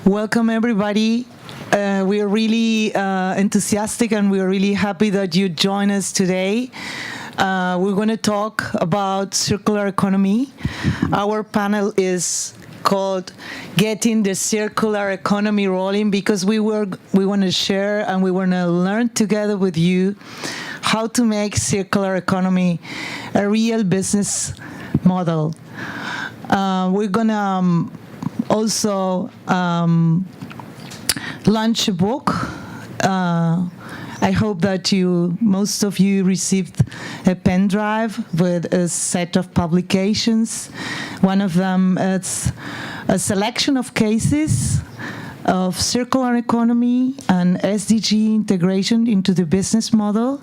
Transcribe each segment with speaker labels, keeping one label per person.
Speaker 1: Welcome, everybody. We are really enthusiastic and we are really happy that you join us today. We're going to talk about circular economy. Our panel is called Getting the Circular Economy Rolling because we want to share and we want to learn together with you how to make circular economy a real business model. We're going to also launch a book. I hope that most of you received a pen drive with a set of publications. One of them is a selection of cases of circular economy and SDG integration into the business model.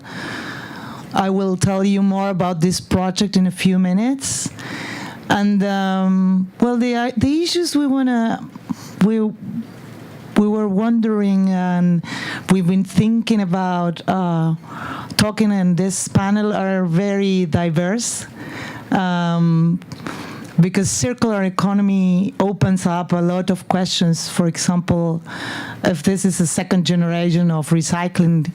Speaker 1: I will tell you more about this project in a few minutes. And the issues we were wondering, and we've been thinking about talking in this panel are very diverse, because circular economy opens up a lot of questions. For example, if this is a second generation of recycling,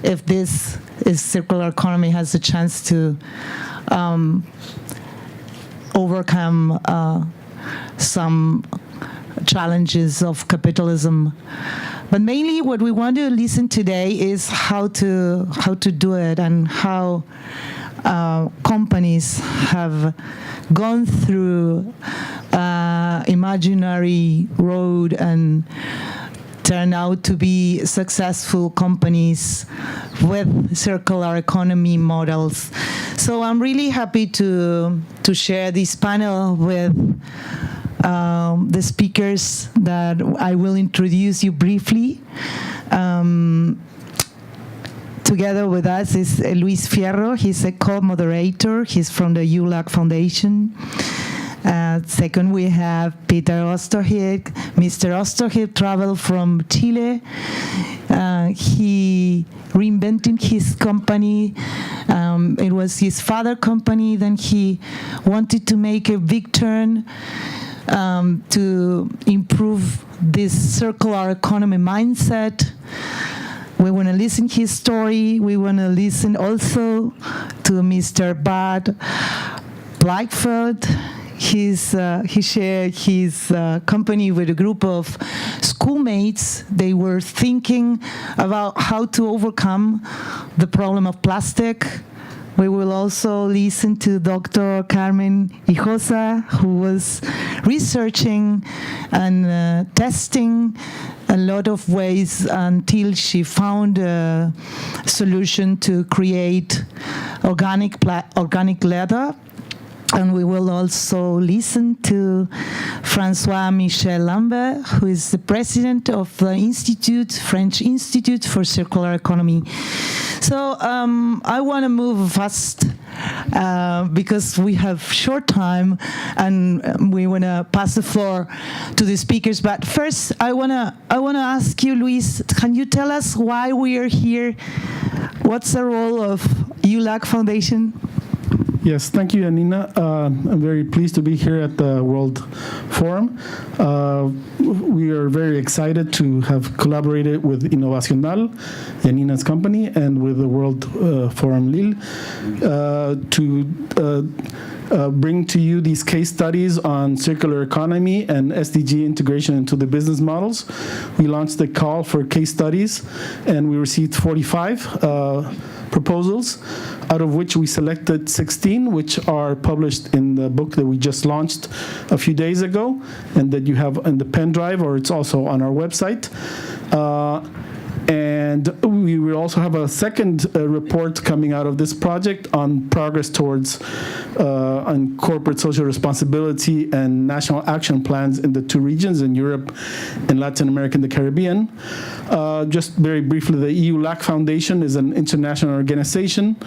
Speaker 1: if this is circular economy has a chance to overcome some challenges of capitalism. But mainly what we want to listen today is how to do it and how companies have gone through imaginary road and turn out to be successful companies with circular economy models. So I'm really happy to share this panel with the speakers that I will introduce you briefly. Together with us is Luis Fierro. He's a co-moderator. He's from the EU-LAC Foundation. Second, we have Peter Osterhild. Mr. Osterhild traveled from Chile. He reinvented his company. It was his father's company. Then he wanted to make a big turn to improve this circular economy mindset. We want to listen to his story. We want to listen also to Mr. Bart Blackfeld. He shared his company with a group of schoolmates. They were thinking about how to overcome the problem of plastic. We will also listen to Dr. Carmen Hijosa, who was researching and testing a lot of ways until she found a solution to create organic leather. And we will also listen to Francois Michel Lambert, who is the president of the French Institute for Circular Economy. So I want to move fast because we have short time and we want to pass the floor to the speakers. But first, I want to ask you, Luis, can you tell us why we are here? What's the role of EU-LAC Foundation?
Speaker 2: Yes, thank you, Anina. I'm very pleased to be here at the World Forum. We are very excited to have collaborated with InnovacionAL, Anina's company, and with the World Forum Lille to bring to you these case studies on circular economy and SDG integration into the business models. We launched a call for case studies, and we received 45 proposals, out of which we selected 16, which are published in the book that we just launched a few days ago, and that you have in the pen drive, or it's also on our website. And we will also have a second report coming out of this project on progress towards on corporate social responsibility and national action plans in the two regions, in Europe and Latin America and the Caribbean. Just very briefly, the EU-LAC Foundation is an international organization.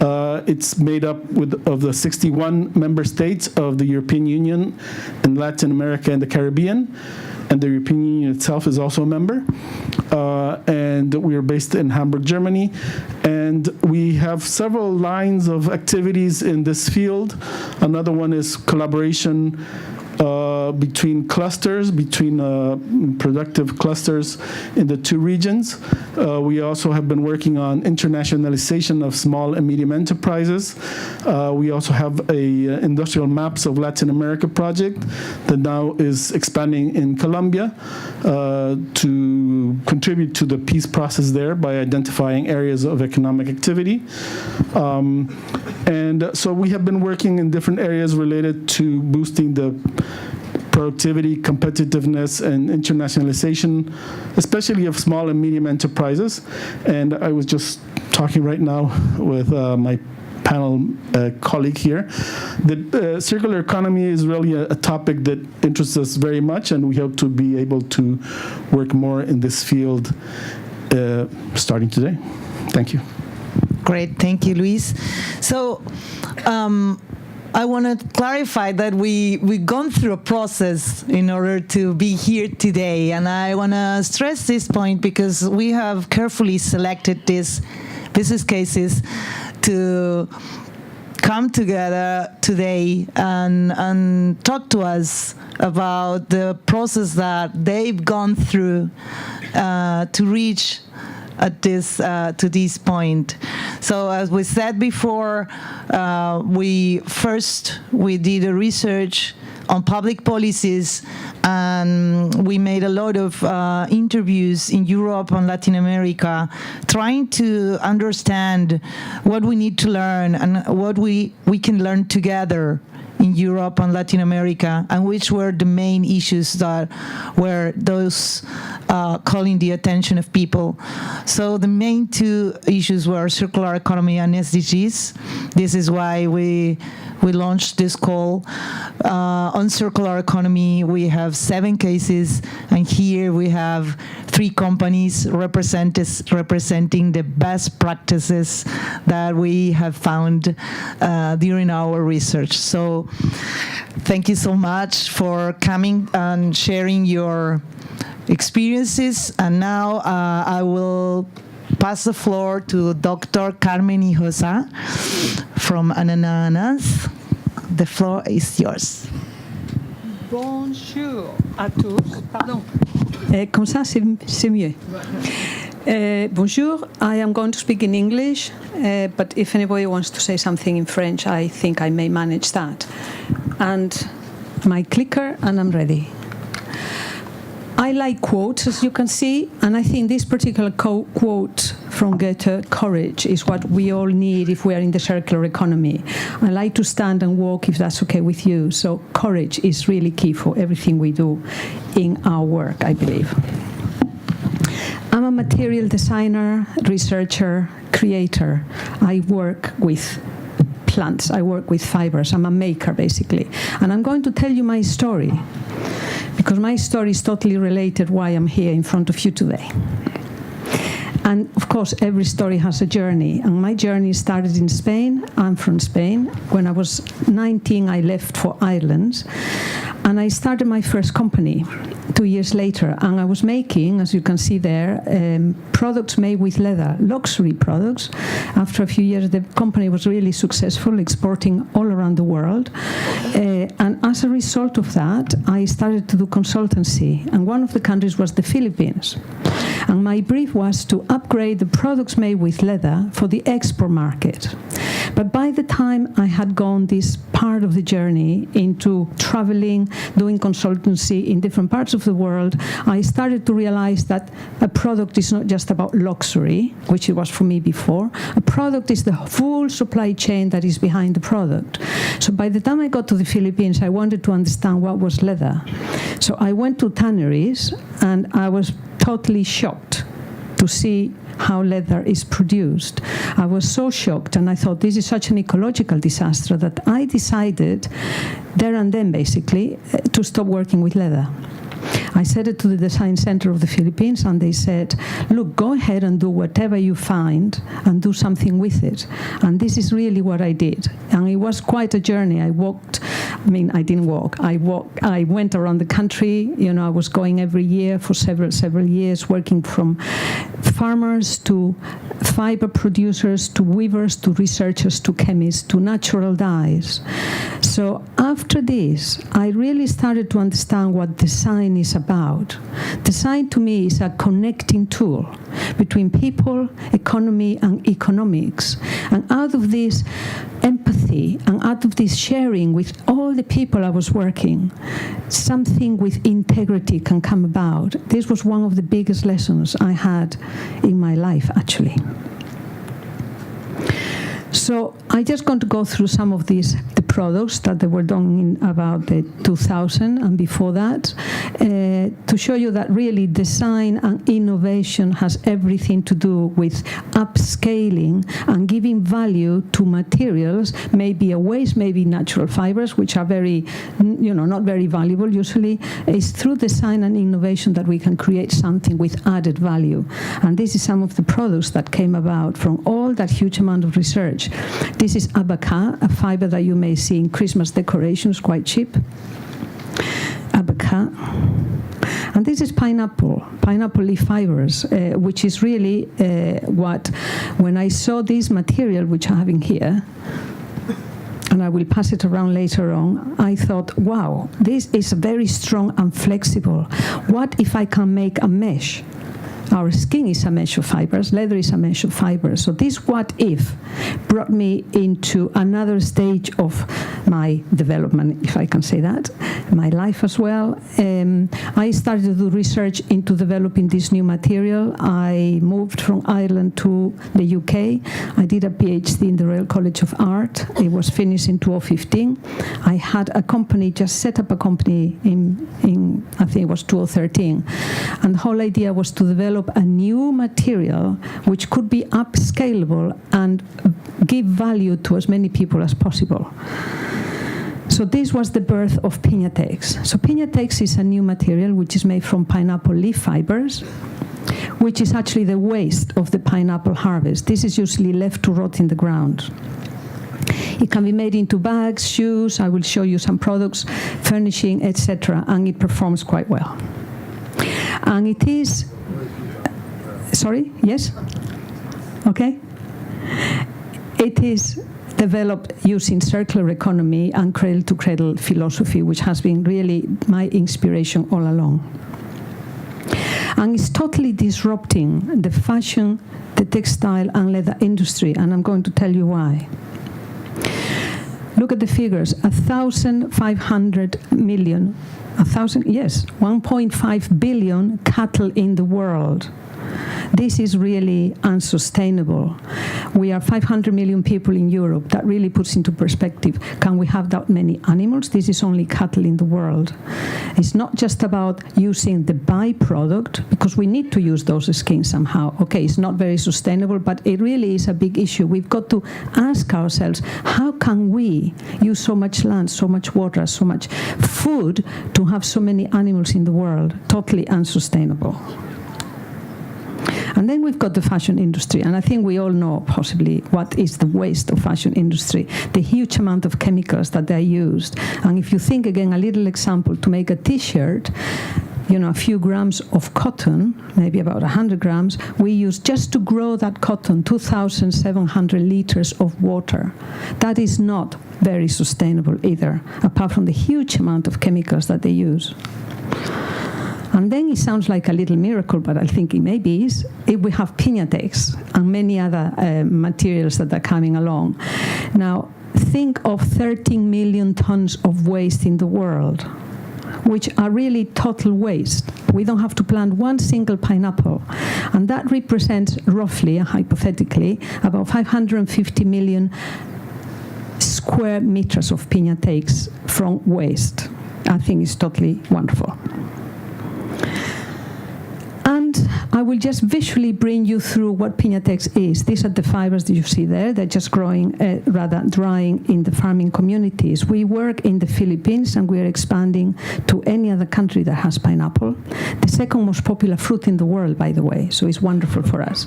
Speaker 2: It's made up of the 61 member states of the European Union and Latin America and the Caribbean. And the European Union itself is also a member. And we are based in Hamburg, Germany. And we have several lines of activities in this field. Another one is collaboration between clusters, between productive clusters in the two regions. We also have been working on internationalization of small and medium enterprises. We also have a industrial maps of Latin America project that now is expanding in Colombia to contribute to the peace process there by identifying areas of economic activity. And so we have been working in different areas related to boosting the productivity, competitiveness, and internationalization, especially of small and medium enterprises. And I was just talking right now with my panel colleague here. The circular economy is really a topic that interests us very much, and we hope to be able to work more in this field starting today. Thank you.
Speaker 1: Great, thank you, Luis. So I want to clarify that we've gone through a process in order to be here today, and I want to stress this point because we have carefully selected these business cases to come together today and talk to us about the process that they've gone through to reach at this to this point. So as we said before, we did a research on public policies, and we made a lot of interviews in Europe and Latin America, trying to understand what we need to learn and what we can learn together in Europe and Latin America, and which were the main issues that were those calling the attention of people. So the main two issues were circular economy and SDGs. This is why we launched this call. On circular economy, we have 7 cases, and here we have 3 companies representing the best practices that we have found during our research. So thank you so much for coming and sharing your experiences. And now I will pass the floor to Dr. Carmen Hinojosa from Ananas. The floor is yours.
Speaker 3: Bonjour à tous. Pardon. Comme ça, c'est mieux. Bonjour. I am going to speak in English, but if anybody wants to say something in French, I think I may manage that. And my clicker, and I'm ready. I like quotes, as you can see, and I think this particular quote from Goethe, courage, is what we all need if we are in the circular economy. I like to stand and walk, if that's okay with you. So courage is really key for everything we do in our work, I believe. I'm a material designer, researcher, creator. I work with plants. I work with fibers. I'm a maker, basically. And I'm going to tell you my story, because my story is totally related why I'm here in front of you today. And of course, every story has a journey. And my journey started in Spain. I'm from Spain. When I was 19, I left for Ireland. And I started my first company 2 years later. And I was making, as you can see there, products made with leather, luxury products. After a few years, the company was really successful, exporting all around the world. And as a result of that, I started to do consultancy. And one of the countries was the Philippines. And my brief was to upgrade the products made with leather for the export market. But by the time I had gone this part of the journey into traveling, doing consultancy in different parts of the world, I started to realize that a product is not just about luxury, which it was for me before. A product is the full supply chain that is behind the product. So by the time I got to the Philippines, I wanted to understand what was leather. So I went to tanneries, and I was totally shocked to see how leather is produced. I was so shocked, and I thought this is such an ecological disaster that I decided there and then, basically, to stop working with leather. I said it to the design center of the Philippines, and they said, look, go ahead and do whatever you find and do something with it. And this is really what I did. And it was quite a journey. I walked I mean, I didn't walk. I went around the country. I was going every year for several years, working from farmers to fiber producers to weavers to researchers to chemists to natural dyes. So after this, I really started to understand what design is about. Design to me is a connecting tool between people, economy, and economics. And out of this empathy and out of this sharing with all the people I was working, something with integrity can come about. This was one of the biggest lessons I had in my life, actually. So I just going to go through some of the products that they were done in about the 2000 and before that, to show you that really design and innovation has everything to do with upscaling and giving value to materials, maybe a waste, maybe natural fibers, which are very, not very valuable usually. It's through design and innovation that we can create something with added value. And this is some of the products that came about from all that huge amount of research. This is abaca, a fiber that you may see in Christmas decorations, quite cheap. Abaca. And this is pineapple leaf fibers, which is really when I saw this material, which I have in here, and I will pass it around later on, I thought, wow, this is very strong and flexible. What if I can make a mesh? Our skin is a mesh of fibers, leather is a mesh of fibers. So this what if brought me into another stage of my development, if I can say that, my life as well. I started to do research into developing this new material. I moved from Ireland to the UK. I did a PhD in the Royal College of Art. It was finished in 2015. I had a company, just set up a company in I think it was 2013. And the whole idea was to develop a new material which could be upscalable and give value to as many people as possible. So this was the birth of Piñatex. So Piñatex is a new material which is made from pineapple leaf fibers, which is actually the waste of the pineapple harvest. This is usually left to rot in the ground. It can be made into bags, shoes, I will show you some products, furnishing, etc., and it performs quite well. And it is, sorry, yes? Okay. It is developed using circular economy and cradle-to-cradle philosophy, which has been really my inspiration all along. And it's totally disrupting the fashion, the textile and leather industry, and I'm going to tell you why. Look at the figures, 1,500 million, 1.5 billion cattle in the world. This is really unsustainable. We are 500 million people in Europe. That really puts into perspective, can we have that many animals? This is only cattle in the world. It's not just about using the byproduct, because we need to use those skins somehow. Okay, it's not very sustainable, but it really is a big issue. We've got to ask ourselves, how can we use so much land, so much water, so much food to have so many animals in the world? Totally unsustainable. And then we've got the fashion industry, and I think we all know possibly what is the waste of fashion industry, the huge amount of chemicals that are used. And if you think again, a little example, to make a t-shirt, a few grams of cotton, maybe about 100 grams, we use just to grow that cotton 2,700 liters of water. That is not very sustainable either, apart from the huge amount of chemicals that they use. And then it sounds like a little miracle, but I think it maybe is, if we have Piñatex and many other materials that are coming along. Now, think of 13 million tons of waste in the world, which are really total waste. We don't have to plant one single pineapple. And that represents roughly, hypothetically, about 550 million square meters of Piñatex from waste. I think it's totally wonderful. And I will just visually bring you through what Piñatex is. These are the fibers that you see there. They're just growing, rather drying in the farming communities. We work in the Philippines, and we are expanding to any other country that has pineapple. The second most popular fruit in the world, by the way, so it's wonderful for us.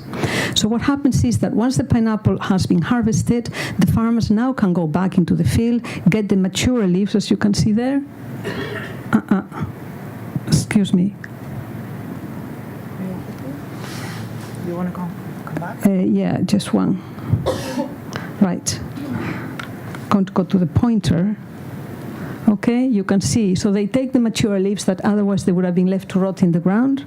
Speaker 3: So what happens is that once the pineapple has been harvested, the farmers now can go back into the field, get the mature leaves, as you can see there. Excuse me.
Speaker 1: You want to come back?
Speaker 3: Yeah, just one. Right. Going to go to the pointer. Okay, you can see. So they take the mature leaves that otherwise they would have been left to rot in the ground.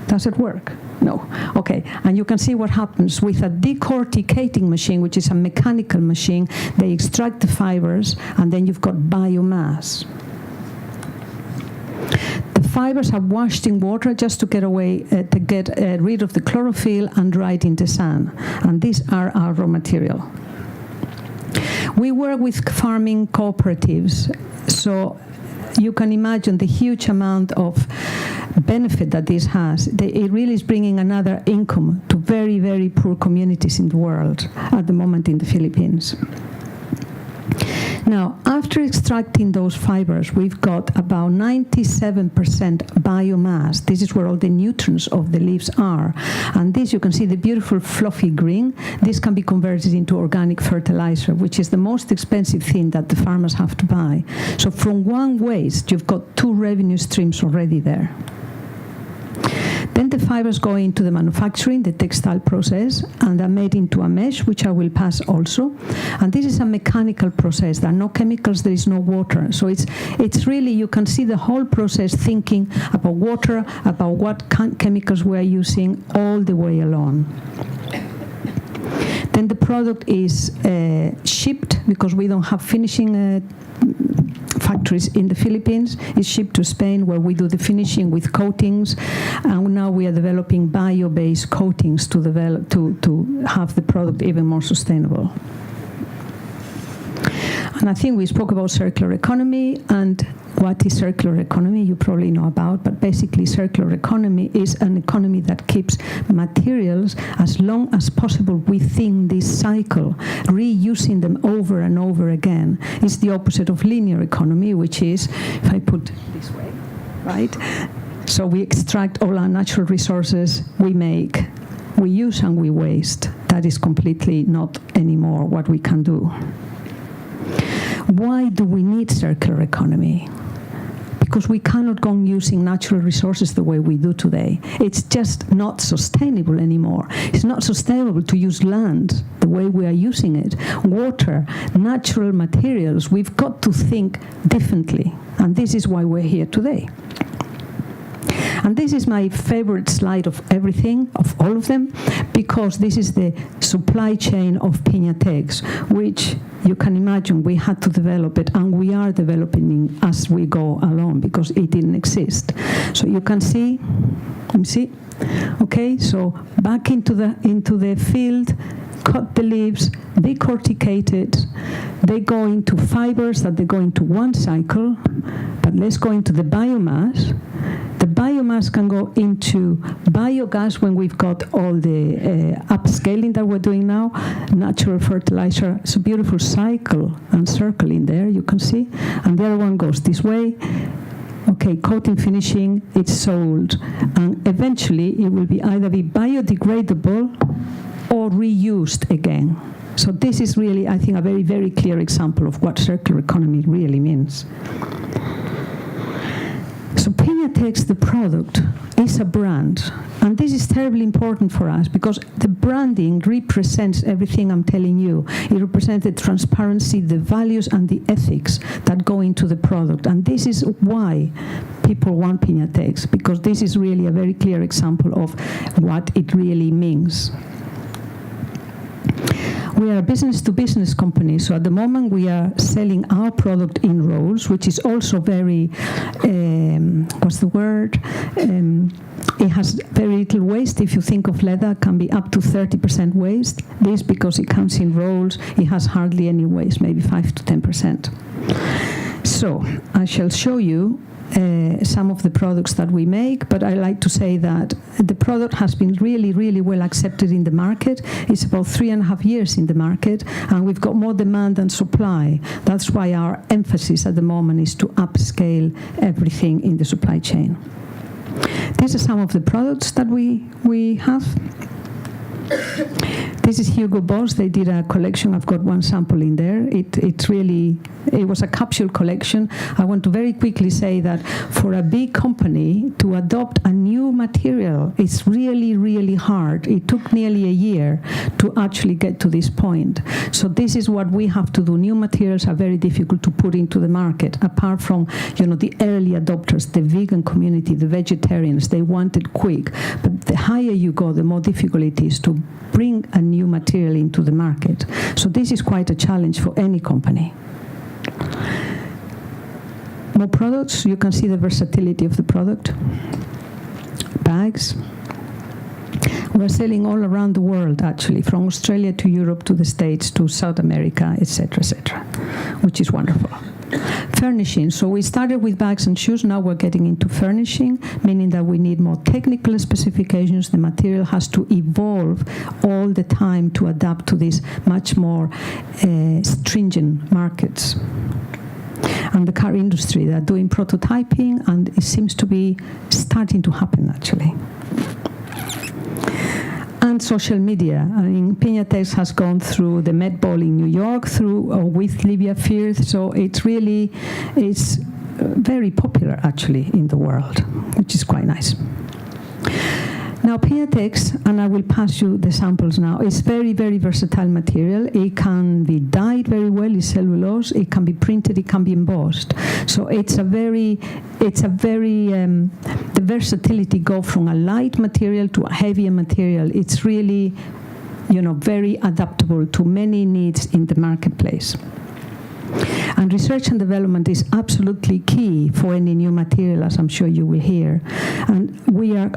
Speaker 3: Does it work? No. Okay, and you can see what happens with a decorticating machine, which is a mechanical machine. They extract the fibers, and then you've got biomass. The fibers are washed in water just to get rid of the chlorophyll and dried in the sun. And these are our raw material. We work with farming cooperatives, so you can imagine the huge amount of benefit that this has. It really is bringing another income to very, very poor communities in the world at the moment in the Philippines. Now, after extracting those fibers, we've got about 97% biomass. This is where all the nutrients of the leaves are. And this, you can see the beautiful fluffy green. This can be converted into organic fertilizer, which is the most expensive thing that the farmers have to buy. So from one waste, you've got 2 revenue streams already there. Then the fibers go into the manufacturing, the textile process, and are made into a mesh, which I will pass also. And this is a mechanical process. There are no chemicals, there is no water. So it's really, you can see the whole process thinking about water, about what chemicals we are using all the way along. Then the product is shipped, because we don't have finishing factories in the Philippines. It's shipped to Spain, where we do the finishing with coatings, and now we are developing bio-based coatings to have the product even more sustainable. And I think we spoke about circular economy, and what is circular economy? You probably know about, but basically circular economy is an economy that keeps materials as long as possible within this cycle, reusing them over and over again. It's the opposite of linear economy, which is, if I put this way, right? So we extract all our natural resources, we use and we waste. That is completely not anymore what we can do. Why do we need circular economy? Because we cannot go on using natural resources the way we do today. It's just not sustainable anymore. It's not sustainable to use land the way we are using it. Water, natural materials, we've got to think differently. And this is why we're here today. And this is my favorite slide of everything, of all of them, because this is the supply chain of Piñatex, which you can imagine we had to develop it, and we are developing it as we go along, because it didn't exist. So you can see, let me see. Okay, so back into the field, cut the leaves, decorticated. They go into fibers that they go into one cycle, but let's go into the biomass. The biomass can go into biogas when we've got all the upscaling that we're doing now, natural fertilizer. It's a beautiful cycle and circle in there, you can see. And the other one goes this way. Okay, coating, finishing, it's sold. And eventually it will be either be biodegradable or reused again. So this is really, I think, a very, very clear example of what circular economy really means. So Piñatex, the product, is a brand. And this is terribly important for us, because the branding represents everything I'm telling you. It represents the transparency, the values, and the ethics that go into the product. And this is why people want Piñatex, because this is really a very clear example of what it really means. We are a business-to-business company, so at the moment we are selling our product in rolls, which is also very, what's the word? It has very little waste. If you think of leather, it can be up to 30% waste. This, because it comes in rolls, it has hardly any waste, maybe 5 to 10%. So I shall show you some of the products that we make, but I like to say that the product has been really, really well accepted in the market. It's about 3.5 years in the market, and we've got more demand than supply. That's why our emphasis at the moment is to upscale everything in the supply chain. These are some of the products that we have. This is Hugo Boss. They did a collection. I've got one sample in there. It was a capsule collection. I want to very quickly say that for a big company to adopt a new material, it's really, really hard. It took nearly a year to actually get to this point. So this is what we have to do. New materials are very difficult to put into the market, apart from, the early adopters, the vegan community, the vegetarians. They want it quick. But the higher you go, the more difficult it is to bring a new material into the market. So this is quite a challenge for any company. More products. You can see the versatility of the product. Bags. We're selling all around the world, actually, from Australia to Europe to the States to South America, etc., which is wonderful. Furnishing. So we started with bags and shoes. Now we're getting into furnishing, meaning that we need more technical specifications. The material has to evolve all the time to adapt to these much more stringent markets. And the car industry, they're doing prototyping, and it seems to be starting to happen, actually. And social media. I mean, Piñatex has gone through the Met Ball in New York with Livia Firth, so it's very popular, actually, in the world, which is quite nice. Now, Piñatex, and I will pass you the samples now, is very, very versatile material. It can be dyed very well, it's cellulose, it can be printed, it can be embossed. So the versatility goes from a light material to a heavier material. It's really, very adaptable to many needs in the marketplace. And research and development is absolutely key for any new material, as I'm sure you will hear. And we are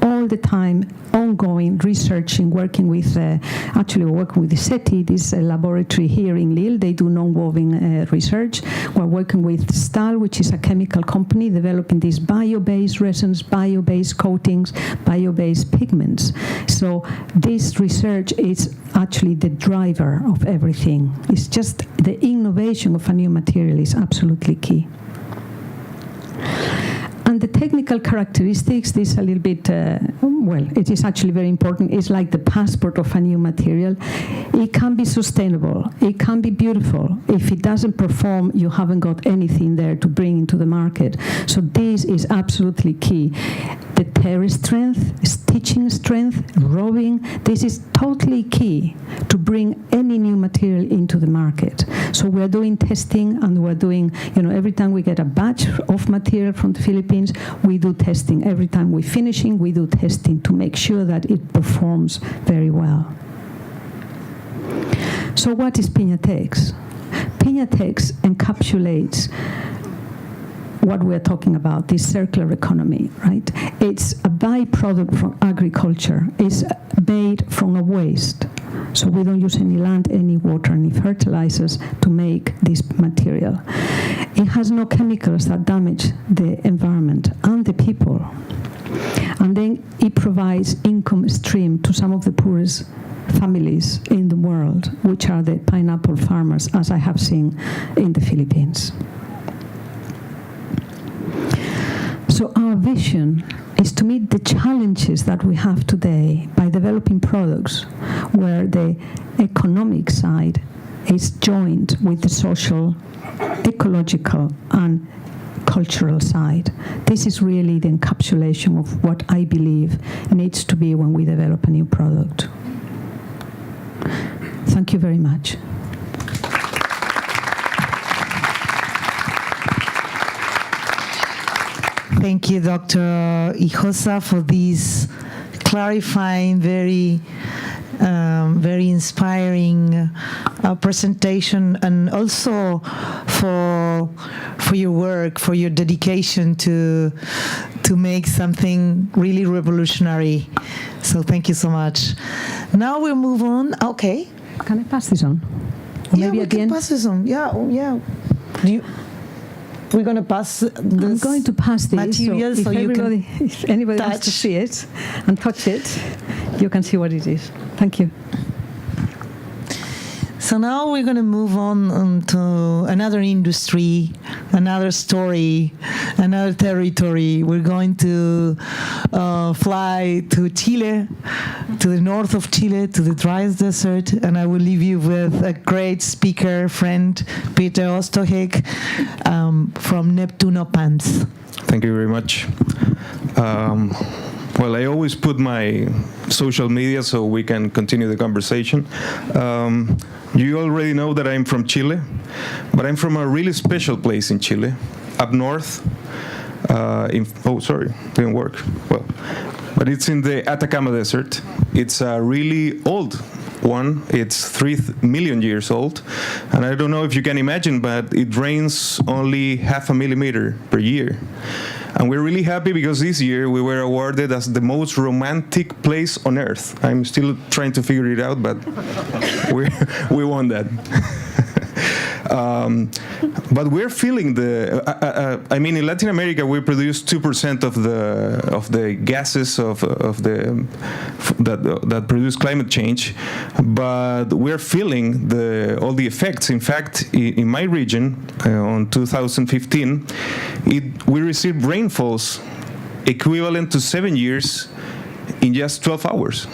Speaker 3: all the time ongoing researching, working with the SETI, this laboratory here in Lille. They do non-woven research. We're working with Stahl, which is a chemical company developing these bio-based resins, bio-based coatings, bio-based pigments. So this research is actually the driver of everything. It's just the innovation of a new material is absolutely key. And the technical characteristics, this a little bit, it is actually very important. It's like the passport of a new material. It can be sustainable. It can be beautiful. If it doesn't perform, you haven't got anything there to bring into the market. So this is absolutely key. The tear strength, stitching strength, rubbing, this is totally key to bring any new material into the market. So we're doing testing, and we're doing, every time we get a batch of material from the Philippines, we do testing. Every time we're finishing, we do testing to make sure that it performs very well. So what is Piñatex? Piñatex encapsulates what we're talking about, this circular economy, right? It's a byproduct from agriculture. It's made from a waste. So we don't use any land, any water, any fertilizers to make this material. It has no chemicals that damage the environment and the people. And then it provides income stream to some of the poorest families in the world, which are the pineapple farmers, as I have seen in the Philippines. So our vision is to meet the challenges that we have today by developing products where the economic side is joined with the social, ecological, and cultural side. This is really the encapsulation of what I believe needs to be when we develop a new product. Thank you very much.
Speaker 1: Thank you, Dr. Hinojosa, for this clarifying, very inspiring presentation, and also for your work, for your dedication to make something really revolutionary. So thank you so much. Now we'll move on. Okay.
Speaker 3: Can I pass this on?
Speaker 1: Maybe we again? Can pass this on. Yeah. Do you? we're going to pass this
Speaker 3: I'm going to pass this
Speaker 1: material
Speaker 3: so
Speaker 1: so you can
Speaker 3: if anybody wants to
Speaker 1: touch.
Speaker 3: see it and touch it, you can see what it is. Thank you.
Speaker 1: So now we're going to move on to another industry, another story, another territory. We're going to fly to Chile, to the north of Chile, to the driest desert, and I will leave you with a great speaker friend, Peter Ostohek, from Neptuno Pumps.
Speaker 4: Thank you very much. Well, I always put my social media so we can continue the conversation. You already know that I'm from Chile, but I'm from a really special place in Chile, up north. Didn't work. Well, but it's in the Atacama Desert. It's a really old one. It's 3 million years old, and I don't know if you can imagine, but it rains only 0.5 millimeter per year. And we're really happy because this year we were awarded as the most romantic place on Earth. I'm still trying to figure it out, but we won that. But we're feeling I mean, in Latin America, we produce 2% of the gases that produce climate change, but we're feeling all the effects. In fact, in my region, on 2015, we received rainfalls equivalent to 7 years in just 12 hours.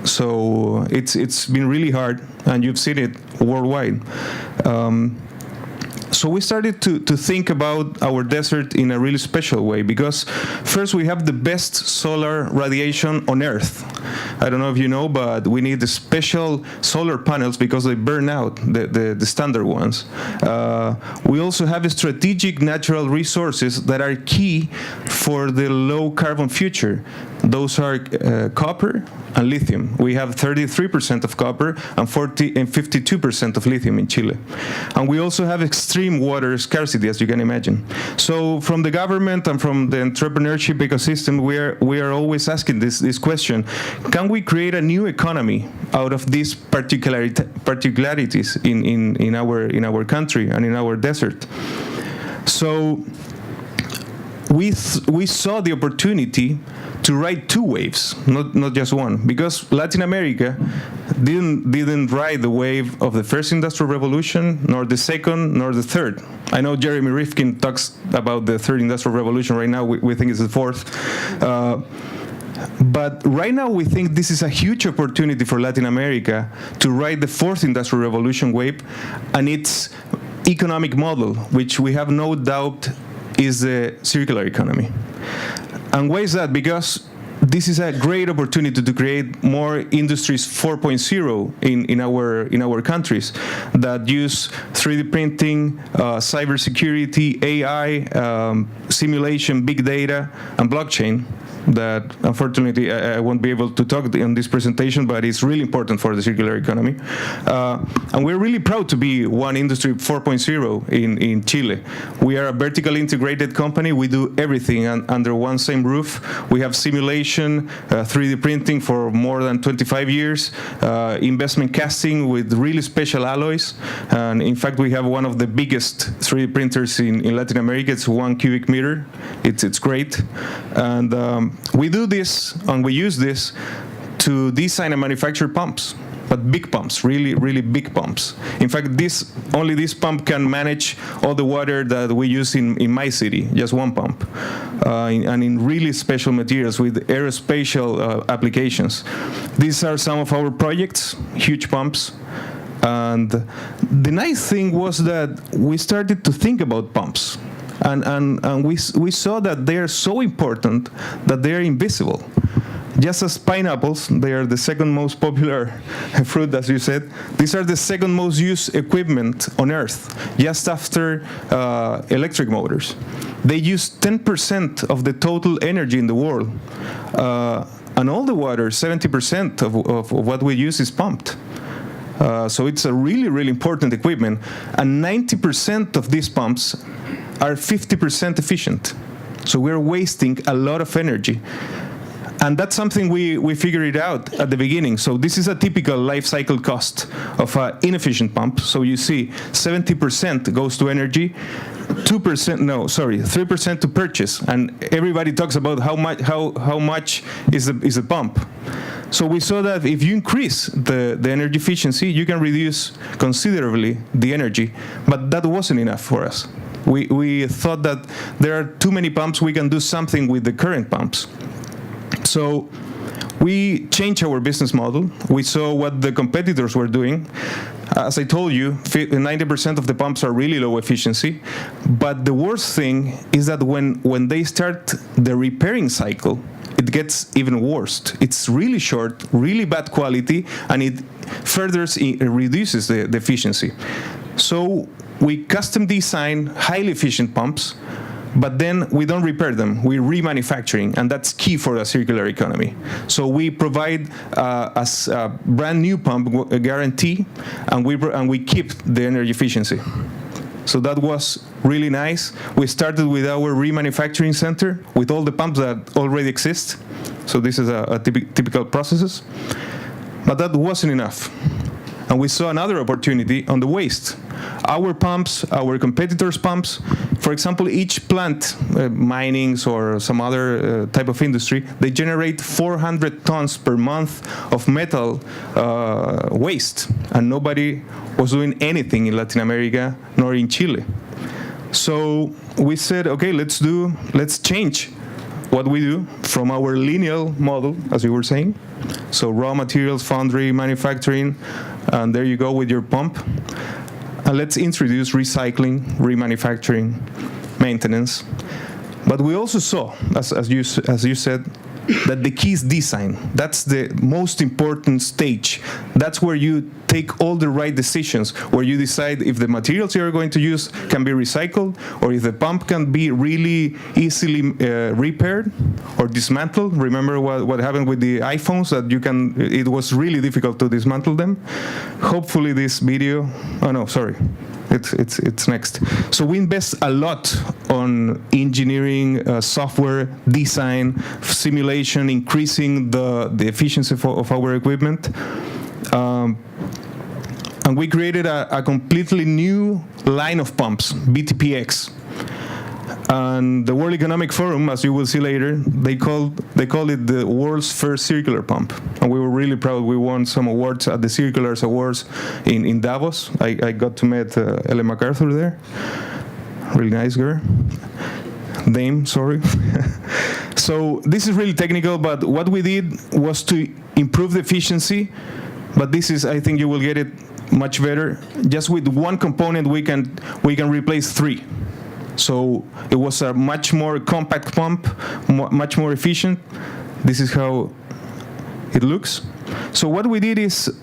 Speaker 4: So it's been really hard, and you've seen it worldwide. So we started to think about our desert in a really special way, because first we have the best solar radiation on Earth. I don't know if you know, but we need the special solar panels because they burn out the standard ones. We also have strategic natural resources that are key for the low carbon future. Those are copper and lithium. We have 33% of copper and 52% of lithium in Chile. And we also have extreme water scarcity, as you can imagine. So from the government and from the entrepreneurship ecosystem, we are always asking this question: can we create a new economy out of these particularities in our country and in our desert? So we saw the opportunity to ride two waves, not just one, because Latin America didn't ride the wave of the first industrial revolution, nor the second, nor the third. I know Jeremy Rifkin talks about the third industrial revolution right now. We think it's the fourth. But right now we think this is a huge opportunity for Latin America to ride the fourth industrial revolution wave and its economic model, which we have no doubt is the circular economy. And why is that? Because this is a great opportunity to create more industries 4.0 in our countries that use 3D printing, cybersecurity, AI, simulation, big data, and blockchain. That unfortunately I won't be able to talk on this presentation, but it's really important for the circular economy. And we're really proud to be one industry 4.0 in Chile. We are a vertically integrated company. We do everything under one same roof. We have simulation, 3D printing for more than 25 years, investment casting with really special alloys. And in fact, we have one of the biggest 3D printers in Latin America. It's 1 cubic meter. It's great. And we do this and we use this to design and manufacture pumps, but big pumps, really, really big pumps. In fact, only this pump can manage all the water that we use in my city, just one pump, and in really special materials with aerospatial applications. These are some of our projects, huge pumps. And the nice thing was that we started to think about pumps. And we saw that they are so important that they are invisible. Just as pineapples, they are the second most popular fruit, as you said. These are the second most used equipment on Earth, just after electric motors. They use 10% of the total energy in the world. And all the water, 70% of what we use is pumped. So it's a really, really important equipment. And 90% of these pumps are 50% efficient. So we're wasting a lot of energy. And that's something we figured out at the beginning. So this is a typical life cycle cost of an inefficient pump. So you see 70% goes to energy, 2%, no, sorry, 3% to purchase, and everybody talks about how much is the pump. So we saw that if you increase the energy efficiency, you can reduce considerably the energy, but that wasn't enough for us. We thought that there are too many pumps, we can do something with the current pumps. So we changed our business model. We saw what the competitors were doing. As I told you, 90% of the pumps are really low efficiency. But the worst thing is that when they start the repairing cycle, it gets even worse. It's really short, really bad quality, and it further reduces the efficiency. So we custom design highly efficient pumps, but then we don't repair them. We're remanufacturing, and that's key for a circular economy. So we provide a brand new pump guarantee, and we keep the energy efficiency. So that was really nice. We started with our remanufacturing center with all the pumps that already exist. So this is a typical processes. But that wasn't enough. And we saw another opportunity on the waste. Our pumps, our competitors' pumps, for example, each plant, minings or some other type of industry, they generate 400 tons per month of metal waste, and nobody was doing anything in Latin America nor in Chile. So we said, okay, let's change what we do from our linear model, as you were saying. So raw materials, foundry, manufacturing, and there you go with your pump. And let's introduce recycling, remanufacturing, maintenance. But we also saw, as you said, that the key is design. That's the most important stage. That's where you take all the right decisions, where you decide if the materials you're going to use can be recycled, or if the pump can be really easily repaired or dismantled. Remember what happened with the iPhones, that it was really difficult to dismantle them. Hopefully this video, oh no, sorry. It's next. So we invest a lot on engineering, software, design, simulation, increasing the efficiency of our equipment. And we created a completely new line of pumps, BTPX. And the World Economic Forum, as you will see later, they call it the world's first circular pump. And we were really proud. We won some awards at the Circulars Awards in Davos. I got to meet Ellen MacArthur there. Really nice girl. Dame, sorry. So this is really technical, but what we did was to improve the efficiency. But this is, I think you will get it much better. Just with one component, we can replace 3. So it was a much more compact pump, much more efficient. This is how it looks. So what we did is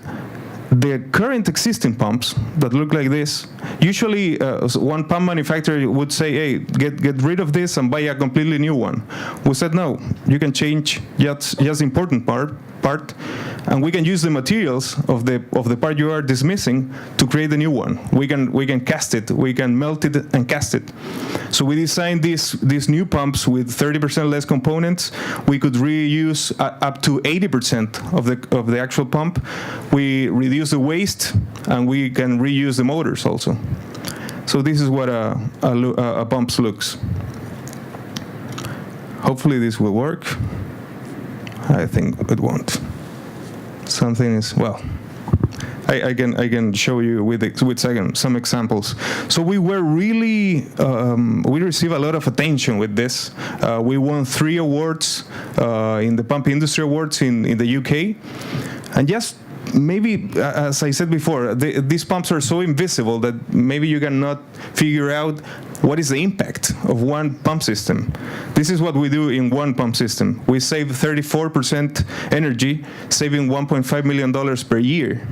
Speaker 4: the current existing pumps that look like this, usually one pump manufacturer would say, hey, get rid of this and buy a completely new one. We said, no, you can change just the important part, and we can use the materials of the part you are dismissing to create a new one. We can cast it, we can melt it and cast it. So we designed these new pumps with 30% less components. We could reuse up to 80% of the actual pump. We reduce the waste, and we can reuse the motors also. So this is what a pump looks. Hopefully this will work. I think it won't. Something is, well, I can show you with some examples. So we were really, we received a lot of attention with this. We won 3 awards in the Pump Industry Awards in the UK. And just maybe, as I said before, these pumps are so invisible that maybe you cannot figure out what is the impact of one pump system. This is what we do in one pump system. We save 34% energy, saving $1.5 million per year.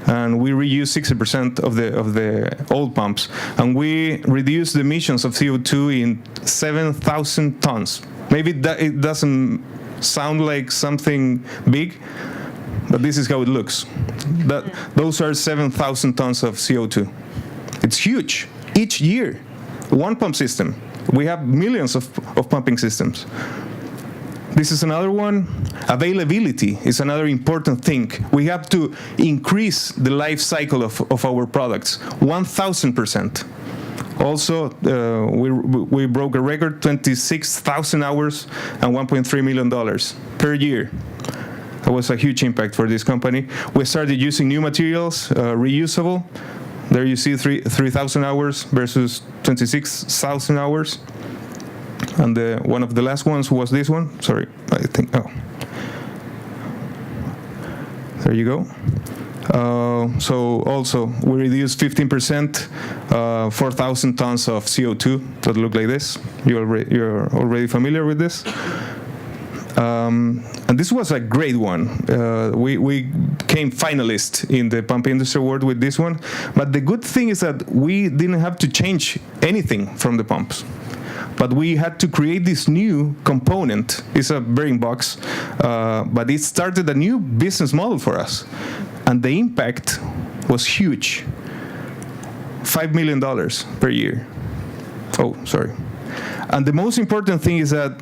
Speaker 4: And we reuse 60% of the old pumps. And we reduce the emissions of CO2 in 7,000 tons. Maybe it doesn't sound like something big, but this is how it looks. Those are 7,000 tons of CO2. It's huge. Each year, one pump system. We have millions of pumping systems. This is another one. Availability is another important thing. We have to increase the life cycle of our products 1,000%. Also, we broke a record, 26,000 hours and $1.3 million per year. That was a huge impact for this company. We started using new materials, reusable. There you see 3,000 hours versus 26,000 hours. And one of the last ones was this one. Sorry, I think, there you go. So also, we reduced 15%, 4,000 tons of CO2 that look like this. You're already familiar with this. And this was a great one. We came finalist in the pump industry award with this one. But the good thing is that we didn't have to change anything from the pumps. But we had to create this new component. It's a bearing box, but it started a new business model for us. And the impact was huge. $5 million per year. Oh, sorry. And the most important thing is that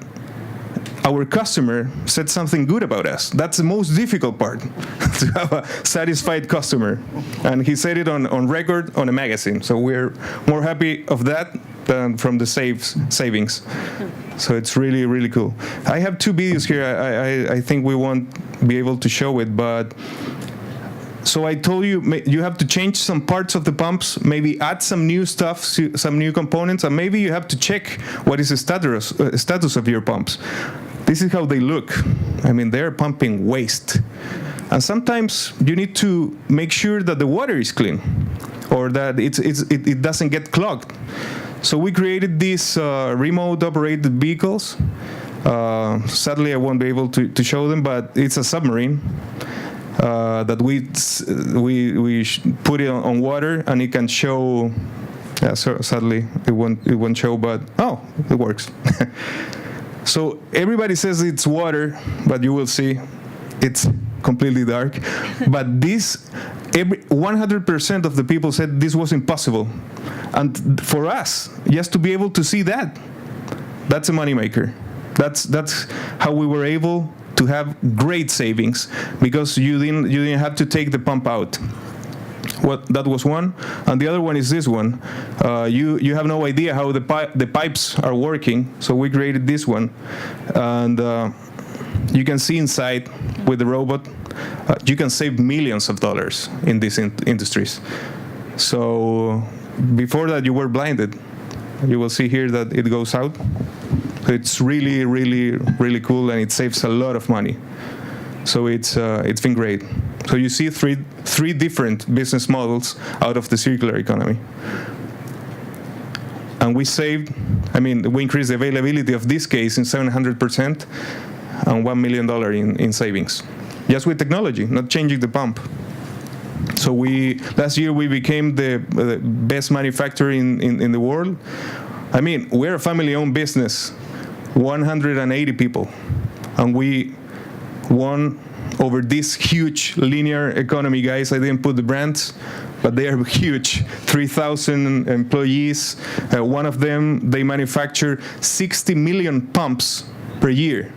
Speaker 4: our customer said something good about us. That's the most difficult part, to have a satisfied customer. And he said it on record on a magazine. So we're more happy of that than from the savings. So it's really, really cool. I have 2 videos here. I think we won't be able to show it, but so I told you, you have to change some parts of the pumps, maybe add some new stuff, some new components, and maybe you have to check what is the status of your pumps. This is how they look. I mean, they're pumping waste. And sometimes you need to make sure that the water is clean or that it doesn't get clogged. So we created these remote operated vehicles. Sadly, I won't be able to show them, but it's a submarine that we put it on water, and it can show. Yeah, so sadly, it won't show, but oh, it works. So everybody says it's water, but you will see it's completely dark. But this, 100% of the people said this was impossible. And for us, just to be able to see that, that's a moneymaker. That's how we were able to have great savings, because you didn't have to take the pump out. That was one, and the other one is this one. You have no idea how the pipes are working, so we created this one, and you can see inside with the robot. You can save millions of dollars in these industries. So before that, you were blinded. You will see here that it goes out. It's really, really, really cool, and it saves a lot of money. So it's been great. So you see three different business models out of the circular economy. And we increased the availability of this case in 700% and $1 million in savings. Just with technology, not changing the pump. So last year we became the best manufacturer in the world. I mean, we're a family-owned business, 180 people, and we won over these huge linear economy guys. I didn't put the brands, but they are huge. 3,000 employees. One of them, they manufacture 60 million pumps per year.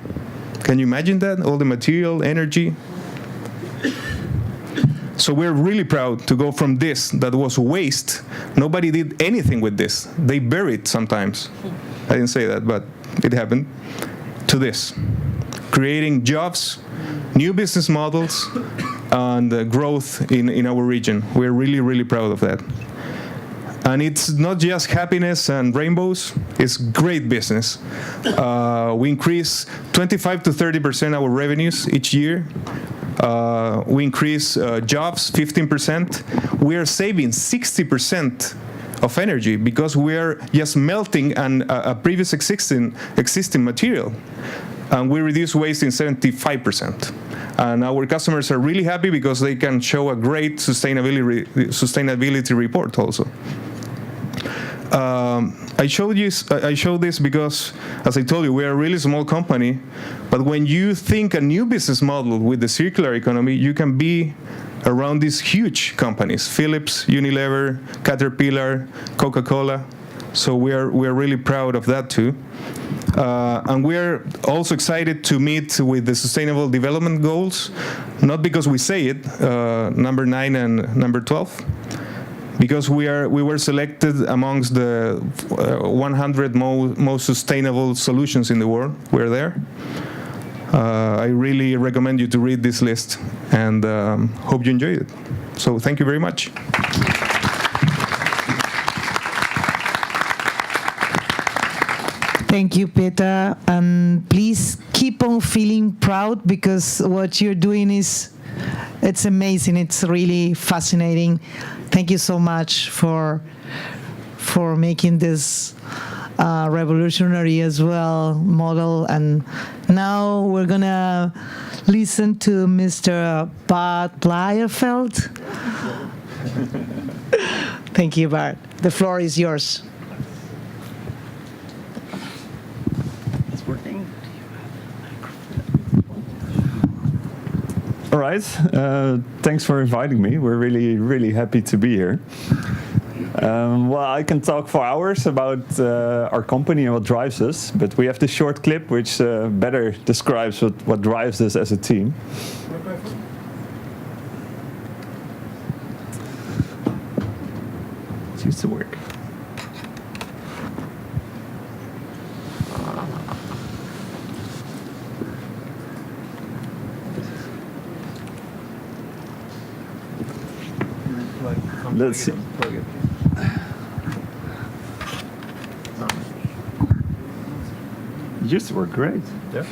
Speaker 4: Can you imagine that? All the material, energy. So we're really proud to go from this, that was waste. Nobody did anything with this. They buried sometimes. I didn't say that, but it happened. To this. Creating jobs, new business models, and growth in our region. We're really, really proud of that. And it's not just happiness and rainbows, it's great business. We increase 25 to 30% our revenues each year. We increase jobs 15%. We are saving 60% of energy because we are just melting a previous existing material. And we reduce waste in 75%. And our customers are really happy because they can show a great sustainability report also. I showed this because, as I told you, we are a really small company. But when you think a new business model with the circular economy, you can be around these huge companies: Philips, Unilever, Caterpillar, Coca-Cola. So we are really proud of that too. And we're also excited to meet with the Sustainable Development Goals, not because we say it, number 9 and number 12, because we were selected amongst the 100 most sustainable solutions in the world. We're there. I really recommend you to read this list, and hope you enjoy it. So thank you very much.
Speaker 1: Thank you, Peter. And please keep on feeling proud, because what you're doing it's amazing. It's really fascinating. Thank you so much for making this revolutionary as well model. And now we're gonna listen to Mr. Bart Bleierfeld. Thank you, Bart. The floor is yours.
Speaker 5: It's working. All right. Thanks for inviting me. We're really, really happy to be here. Well, I can talk for hours about our company and what drives us, but we have this short clip which better describes what drives us as a team. It used to work. Let's see. It used to work great.
Speaker 4: Yeah.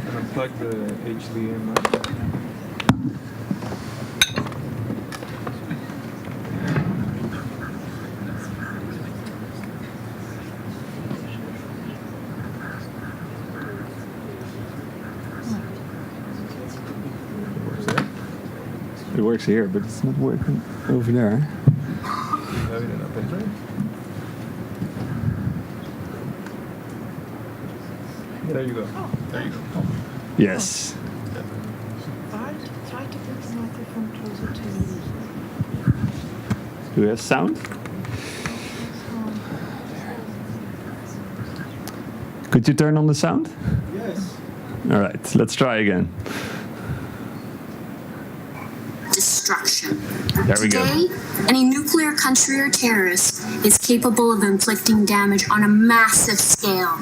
Speaker 4: Unplug the HDMI.
Speaker 5: It works here, but it's not working over there.
Speaker 4: There you go. There you go.
Speaker 5: Yes.
Speaker 6: Try to put the microphone closer to you.
Speaker 5: Do we have sound? Could you turn on the sound?
Speaker 4: Yes.
Speaker 5: All right, let's try again.
Speaker 7: Destruction.
Speaker 5: There we go.
Speaker 7: Today, any nuclear country or terrorist is capable of inflicting damage on a massive scale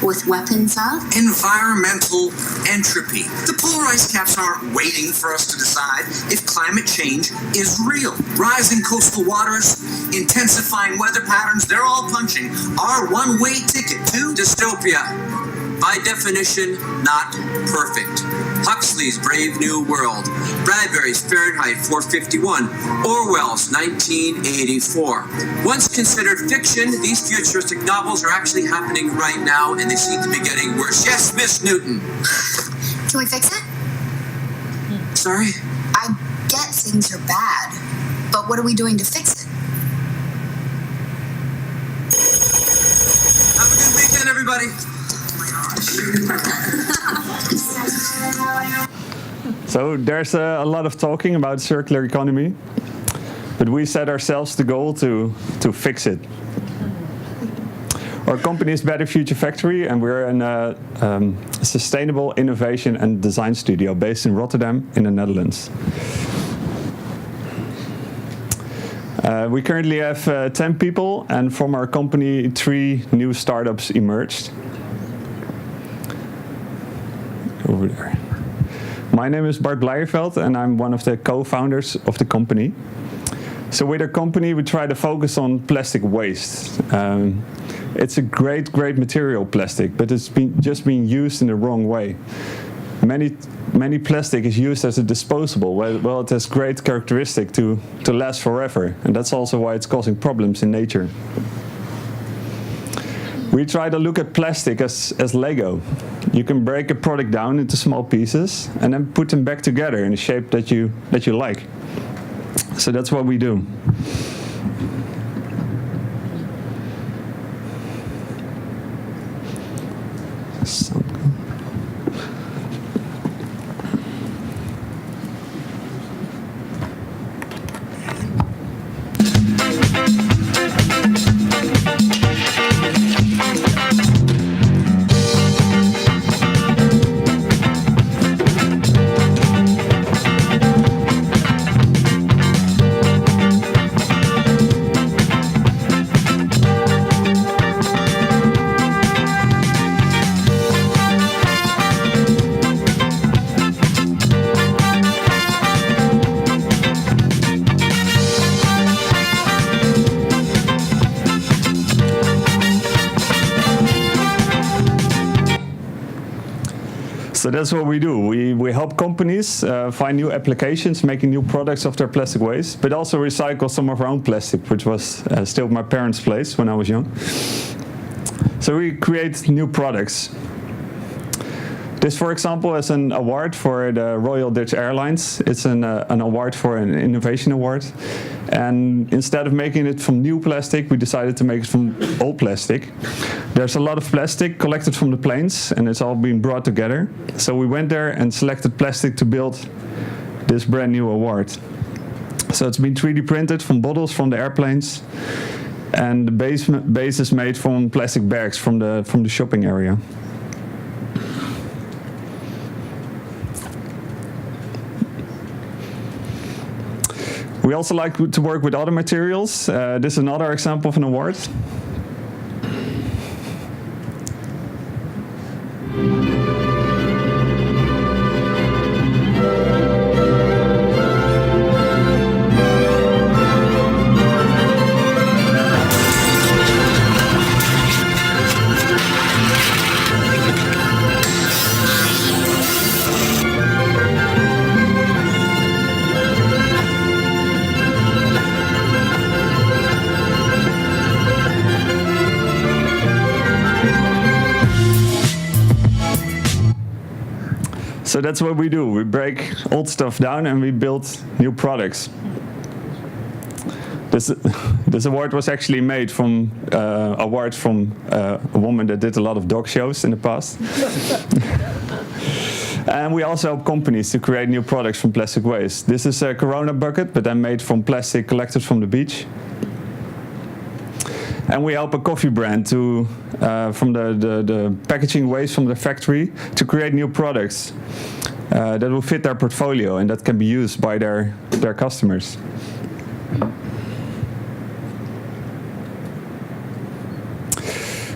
Speaker 7: with weapons of
Speaker 8: environmental entropy. The polarized caps aren't waiting for us to decide if climate change is real. Rising coastal waters, intensifying weather patterns, they're all punching our one-way ticket to dystopia. By definition, not perfect. Huxley's Brave New World, Bradbury's Fahrenheit 451, Orwell's 1984. Once considered fiction, these futuristic novels are actually happening right now, and they seem to be getting worse. Yes, Miss Newton.
Speaker 7: Can we fix it?
Speaker 8: Sorry?
Speaker 7: I get things are bad, but what are we doing to fix it?
Speaker 8: Have a good weekend, everybody.
Speaker 5: So there's a lot of talking about circular economy, but we set ourselves the goal to fix it. Our company is Better Future Factory, and we're a sustainable innovation and design studio based in Rotterdam in the Netherlands. We currently have 10 people, and from our company, 3 new startups emerged. Over there. My name is Bart Bleierfeld, and I'm one of the co-founders of the company. So with our company, we try to focus on plastic waste. It's a great material, plastic, but it's just being used in the wrong way. Many plastic is used as a disposable. Well, it has great characteristic to last forever, and that's also why it's causing problems in nature. We try to look at plastic as Lego. You can break a product down into small pieces and then put them back together in a shape that you like. So that's what we do. So that's what we do. We help companies find new applications, making new products of their plastic waste, but also recycle some of our own plastic, which was still my parents' place when I was young. So we create new products. This, for example, is an award for the Royal Dutch Airlines. It's an award for an innovation award. And instead of making it from new plastic, we decided to make it from old plastic. There's a lot of plastic collected from the planes, and it's all being brought together. So we went there and selected plastic to build this brand new award. So it's been 3D printed from bottles from the airplanes, and the base is made from plastic bags from the shopping area. We also like to work with other materials. This is another example of an award. So that's what we do. We break old stuff down and we build new products. This award was actually made from award from a woman that did a lot of dog shows in the past. And we also help companies to create new products from plastic waste. This is a Corona bucket, but then made from plastic collected from the beach. And we help a coffee brand to, from the packaging waste from the factory, to create new products that will fit their portfolio and that can be used by their customers.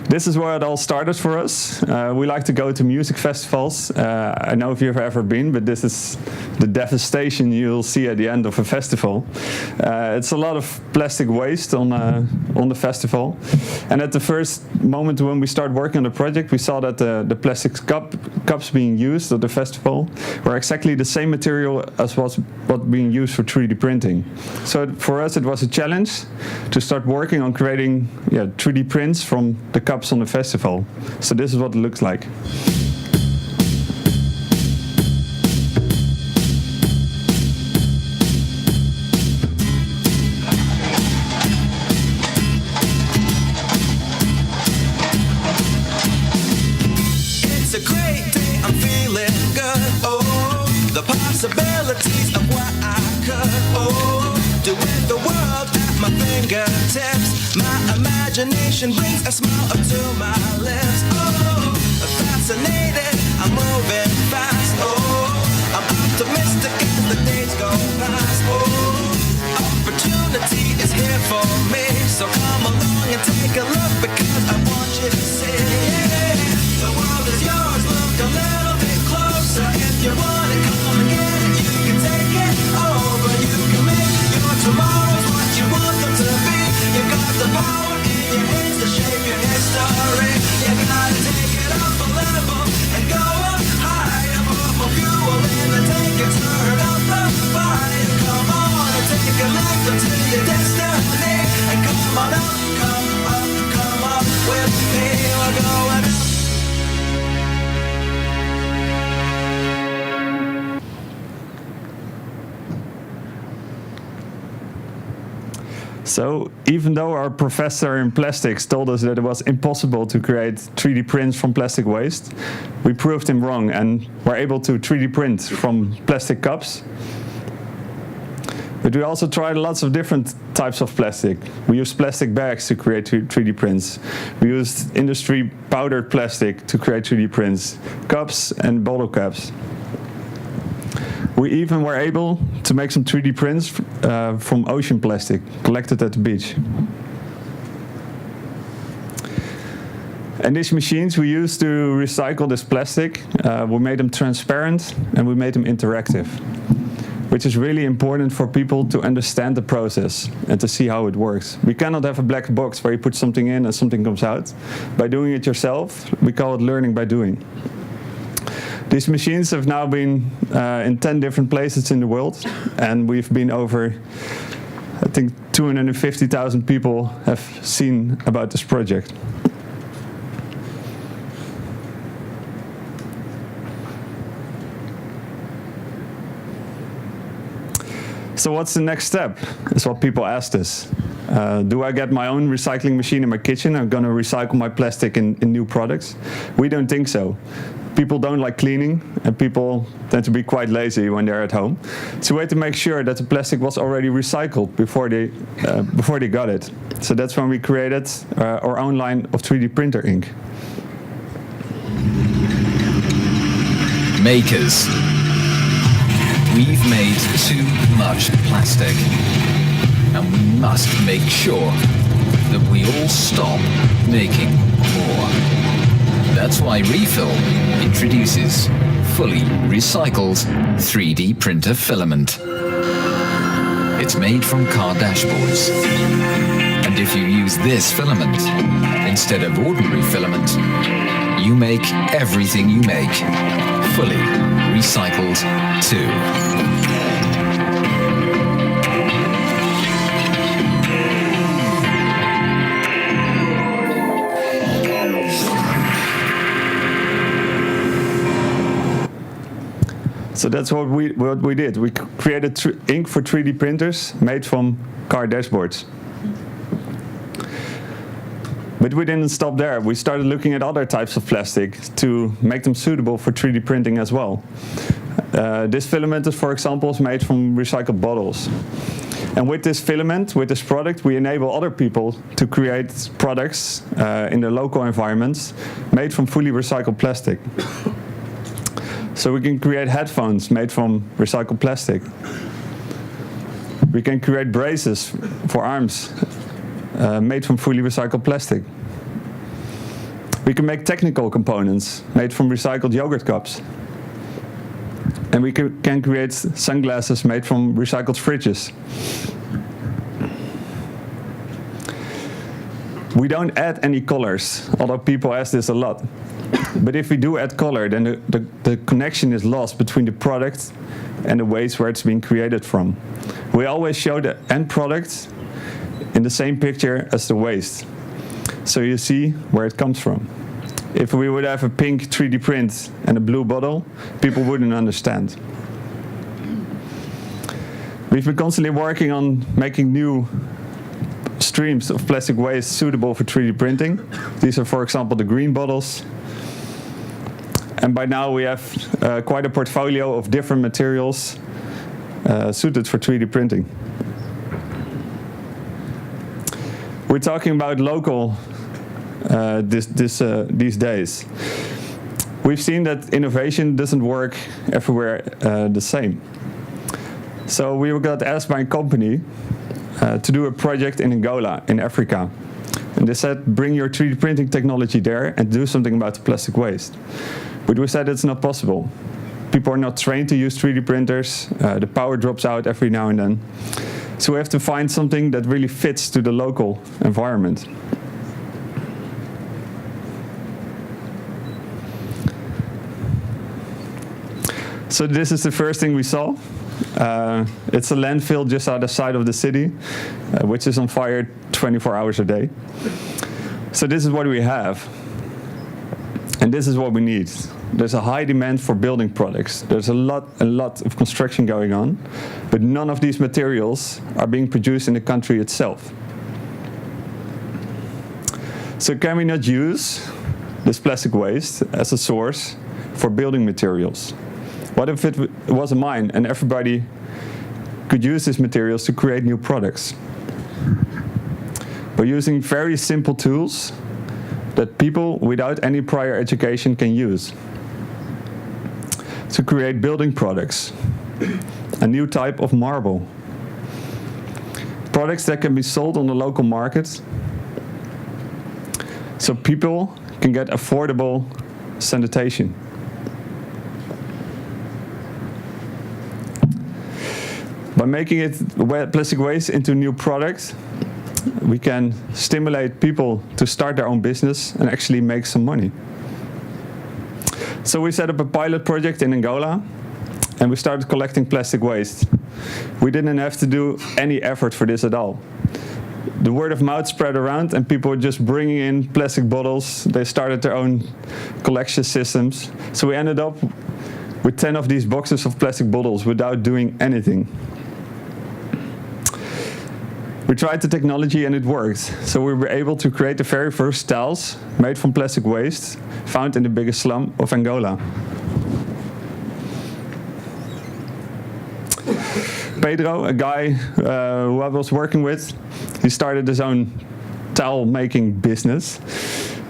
Speaker 5: This is where it all started for us. We like to go to music festivals. I know if you've ever been, but this is the devastation you'll see at the end of a festival. It's a lot of plastic waste on the festival. And at the first moment when we started working on the project, we saw that the plastic cups being used at the festival were exactly the same material as what being used for 3D printing. So for us it was a challenge to start working on creating 3D prints from the cups on the festival. So this is what it looks like.
Speaker 9: It's a great day, I'm feeling good. Oh, the possibilities of what I could do with the world at my fingertips. My imagination brings a smile up to my lips. Oh, fascinated, I'm moving fast. Oh, I'm optimistic as the days go past. Oh, opportunity is here for me. So come along and take a look because I want you to see. Yeah, the world is yours, look a little bit closer. If you want it, come and get it. You can take it over, you can make your tomorrows what you want them to be. You got the power in your hands to shape your history. You gotta take it up a level and go up higher. Put more fuel in the tank and turn up the fire. Come on and take a lift until your destiny. And come on up, come up with me. We're going up.
Speaker 5: So even though our professor in plastics told us that it was impossible to create 3D prints from plastic waste, we proved him wrong and were able to 3D print from plastic cups. But we also tried lots of different types of plastic. We used plastic bags to create 3D prints. We used industry powdered plastic to create 3D prints, cups and bottle caps. We even were able to make some 3D prints from ocean plastic collected at the beach. And these machines we used to recycle this plastic, we made them transparent and we made them interactive, which is really important for people to understand the process and to see how it works. We cannot have a black box where you put something in and something comes out. By doing it yourself, we call it learning by doing. These machines have now been in 10 different places in the world, and we've been over, I think 250,000 people have seen about this project. So what's the next step? Is what people asked us. Do I get my own recycling machine in my kitchen? I'm going to recycle my plastic in new products? We don't think so. People don't like cleaning, and people tend to be quite lazy when they're at home. So we had to make sure that the plastic was already recycled before they got it. So that's when we created our own line of 3D printer ink.
Speaker 10: Makers. We've made too much plastic, and we must make sure that we all stop making more. That's why Refill introduces fully recycled 3D printer filament. It's made from car dashboards. And if you use this filament instead of ordinary filament, you make everything you make fully recycled too.
Speaker 5: So that's what we did. We created ink for 3D printers made from car dashboards. But we didn't stop there. We started looking at other types of plastic to make them suitable for 3D printing as well. This filament is, for example, is made from recycled bottles. And with this filament, with this product, we enable other people to create products in their local environments made from fully recycled plastic. So we can create headphones made from recycled plastic. We can create braces for arms made from fully recycled plastic. We can make technical components made from recycled yogurt cups. And we can create sunglasses made from recycled fridges. We don't add any colors, although people ask this a lot. But if we do add color, then the connection is lost between the product and the waste where it's being created from. We always show the end product in the same picture as the waste, so you see where it comes from. If we would have a pink 3D print and a blue bottle, people wouldn't understand. We've been constantly working on making new streams of plastic waste suitable for 3D printing. These are, for example, the green bottles. And by now we have quite a portfolio of different materials suited for 3D printing. We're talking about local these days. We've seen that innovation doesn't work everywhere the same. So we got asked by a company to do a project in Angola, in Africa. And they said, bring your 3D printing technology there and do something about the plastic waste. But we said it's not possible. People are not trained to use 3D printers. The power drops out every now and then. So we have to find something that really fits to the local environment. So this is the first thing we saw. It's a landfill just outside of the city, which is on fire 24 hours a day. So this is what we have. And this is what we need. There's a high demand for building products. There's a lot of construction going on, but none of these materials are being produced in the country itself. So can we not use this plastic waste as a source for building materials? What if it was a mine and everybody could use these materials to create new products? By using very simple tools that people without any prior education can use to create building products, a new type of marble, products that can be sold on the local market so people can get affordable sanitation. By making plastic waste into new products, we can stimulate people to start their own business and actually make some money. So we set up a pilot project in Angola, and we started collecting plastic waste. We didn't have to do any effort for this at all. The word of mouth spread around, and people were just bringing in plastic bottles. They started their own collection systems. So we ended up with 10 of these boxes of plastic bottles without doing anything. We tried the technology and it worked. So we were able to create the very first tiles made from plastic waste found in the biggest slum of Angola. Pedro, a guy who I was working with, he started his own tile making business,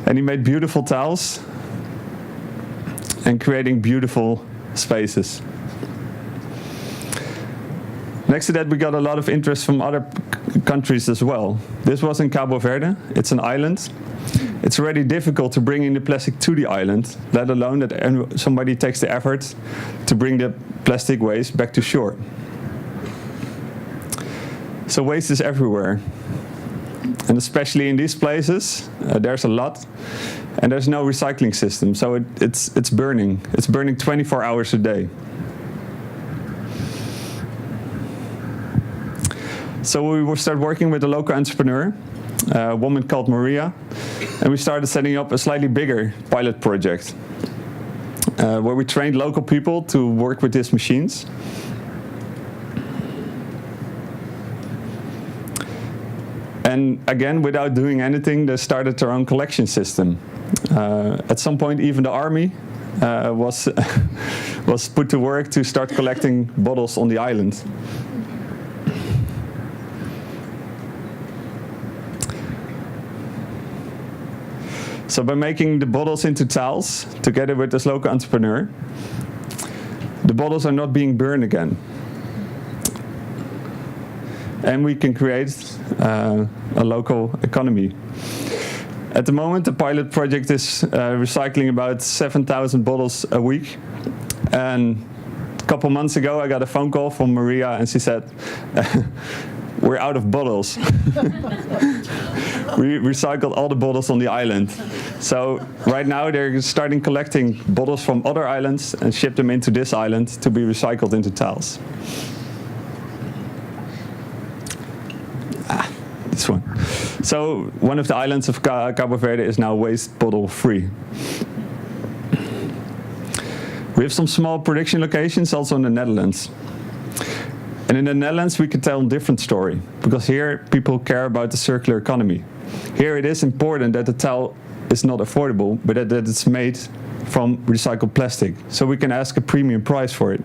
Speaker 5: and he made beautiful tiles and creating beautiful spaces. Next to that, we got a lot of interest from other countries as well. This was in Cabo Verde. It's an island. It's already difficult to bring in the plastic to the island, let alone that somebody takes the effort to bring the plastic waste back to shore. So waste is everywhere, and especially in these places, there's a lot, and there's no recycling system. So it's burning. It's burning 24 hours a day. So we started working with a local entrepreneur, a woman called Maria, and we started setting up a slightly bigger pilot project where we trained local people to work with these machines. And again, without doing anything, they started their own collection system. At some point, even the army was put to work to start collecting bottles on the island. So by making the bottles into tiles, together with this local entrepreneur, the bottles are not being burned again. And we can create a local economy. At the moment, the pilot project is recycling about 7,000 bottles a week. And a couple months ago, I got a phone call from Maria, and she said, we're out of bottles. We recycled all the bottles on the island. So right now, they're starting collecting bottles from other islands and ship them into this island to be recycled into tiles. This one. So one of the islands of Cabo Verde is now waste bottle free. We have some small production locations also in the Netherlands. And in the Netherlands, we can tell a different story, because here people care about the circular economy. Here it is important that the tile is not affordable, but that it's made from recycled plastic. So we can ask a premium price for it.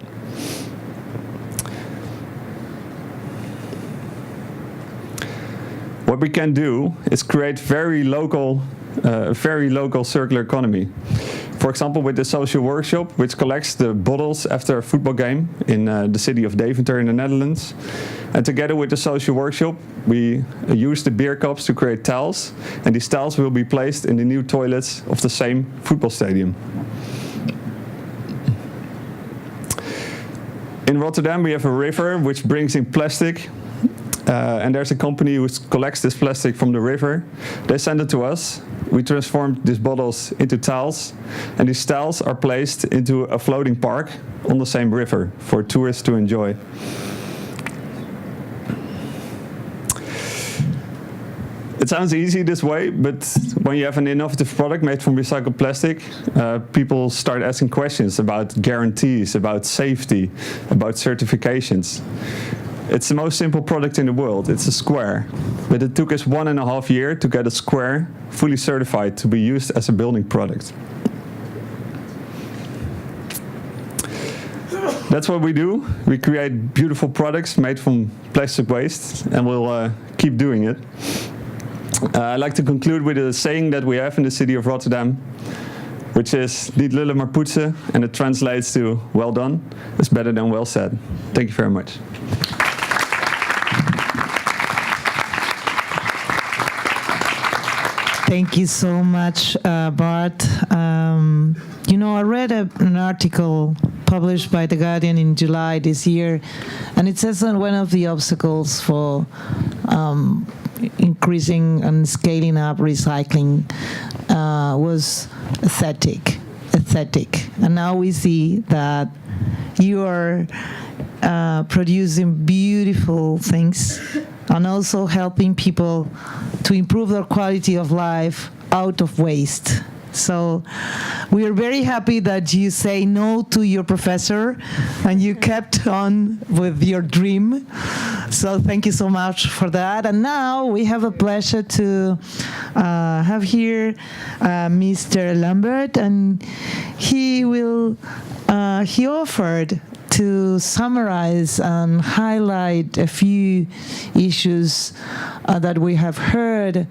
Speaker 5: What we can do is create very local circular economy. For example, with the social workshop, which collects the bottles after a football game in the city of Deventer in the Netherlands. And together with the social workshop, we use the beer cups to create tiles. And these tiles will be placed in the new toilets of the same football stadium. In Rotterdam, we have a river which brings in plastic. And there's a company who collects this plastic from the river. They send it to us. We transform these bottles into tiles, and these tiles are placed into a floating park on the same river for tourists to enjoy. It sounds easy this way, but when you have an innovative product made from recycled plastic, people start asking questions about guarantees, about safety, about certifications. It's the most simple product in the world. It's a square. But it took us 1.5 years to get a square fully certified to be used as a building product. That's what we do. We create beautiful products made from plastic waste, and we'll keep doing it. I'd like to conclude with a saying that we have in the city of Rotterdam, which is niet lullen maar poetsen, and it translates to well done is better than well said. Thank you very much.
Speaker 1: Thank you so much, Bart. I read an article published by The Guardian in July this year, and it says that one of the obstacles for increasing and scaling up recycling was aesthetic. aesthetic. And now we see that you are producing beautiful things and also helping people to improve their quality of life out of waste. So we are very happy that you say no to your professor and you kept on with your dream. So thank you so much for that. And now we have a pleasure to have here Mr. Lambert, and he offered to summarize and highlight a few issues that we have heard,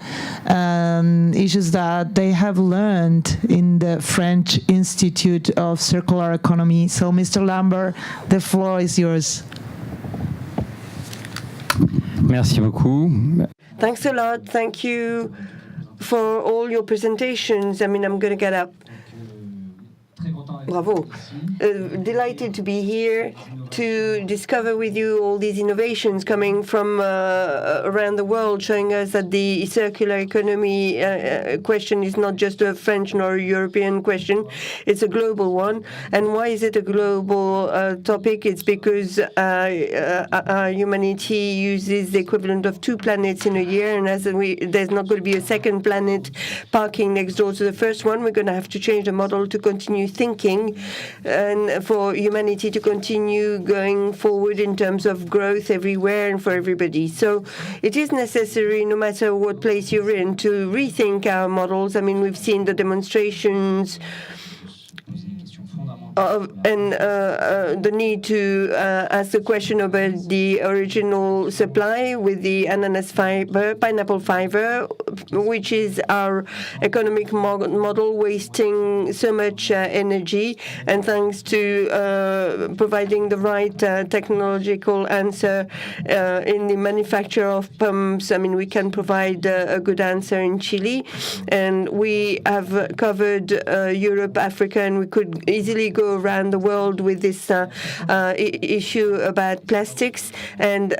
Speaker 1: issues that they have learned in the French Institute of Circular Economy. So, Mr. Lambert, the floor is yours.
Speaker 11: Merci beaucoup.
Speaker 12: Thanks a lot. Thank you for all your presentations. I mean, I'm going to get up. Bravo. Delighted to be here to discover with you all these innovations coming from around the world, showing us that the circular economy question is not just a French nor a European question, it's a global one. And why is it a global topic? It's because humanity uses the equivalent of 2 planets in a year, and as there's not going to be a second planet parking next door to the first one, we're going to have to change the model to continue thinking and for humanity to continue going forward in terms of growth everywhere and for everybody. So it is necessary, no matter what place you're in, to rethink our models. I mean, we've seen the demonstrations and the need to ask the question about the original supply with the ananas fiber, pineapple fiber, which is our economic model, wasting so much energy. And thanks to providing the right technological answer in the manufacture of pumps, I mean, we can provide a good answer in Chile. And we have covered Europe, Africa, and we could easily go around the world with this issue about plastics. And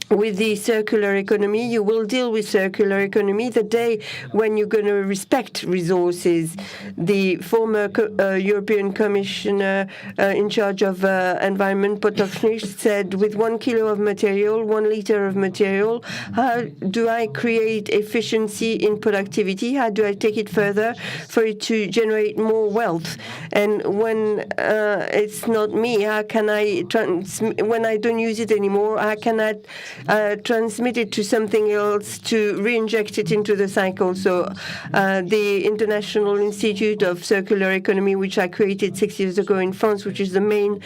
Speaker 12: with the circular economy, you will deal with circular economy the day when you're going to respect resources. The former European Commissioner in charge of environment, Potocnik, said, with 1 kilo of material, 1 liter of material, how do I create efficiency in productivity? How do I take it further for it to generate more wealth? And when it's not me, how can I, when I don't use it anymore, how can I transmit it to something else to re-inject it into the cycle? So the International Institute of Circular Economy, which I created 6 years ago in France, which is the main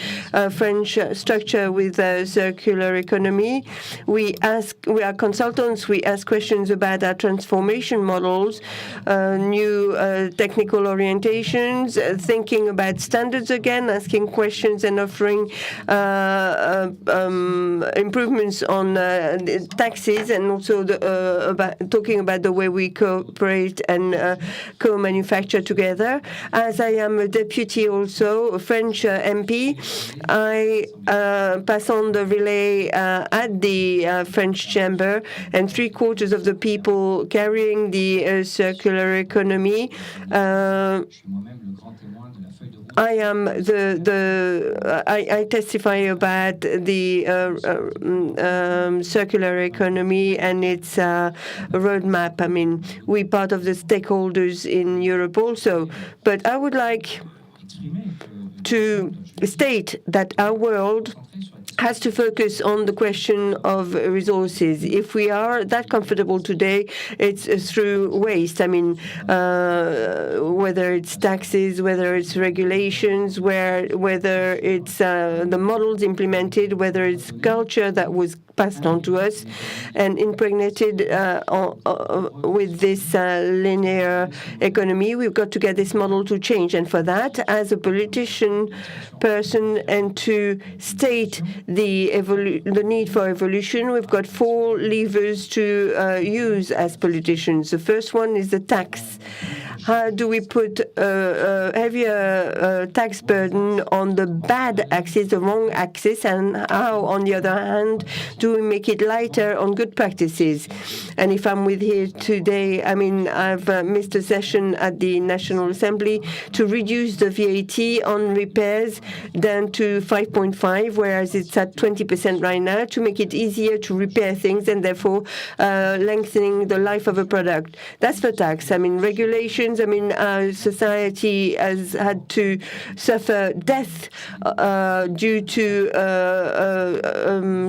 Speaker 12: French structure with circular economy, we are consultants, we ask questions about our transformation models, new technical orientations, thinking about standards again, asking questions and offering improvements on taxes, and also talking about the way we cooperate and co-manufacture together. As I am a deputy, also a French MP, I pass on the relay at the French Chamber, and 3/4 of the people carrying the circular economy. I am I testify about the circular economy and its roadmap. I mean, we're part of the stakeholders in Europe also, but I would like to state that our world has to focus on the question of resources. If we are that comfortable today, it's through waste. I mean, whether it's taxes, whether it's regulations, whether it's the models implemented, whether it's culture that was passed on to us and impregnated with this linear economy, we've got to get this model to change. And for that, as a politician person, and to state the need for evolution, we've got 4 levers to use as politicians. The first one is the tax. how do we put a heavier tax burden on the bad axis, the wrong axis, and how, on the other hand, do we make it lighter on good practices? And if I'm with here today, I mean, I've missed a session at the National Assembly to reduce the VAT on repairs down to 5.5, whereas it's at 20% right now, to make it easier to repair things and therefore lengthening the life of a product. That's for tax. I mean, regulations, I mean, our society has had to suffer death due to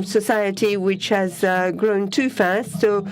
Speaker 12: society which has grown too fast. So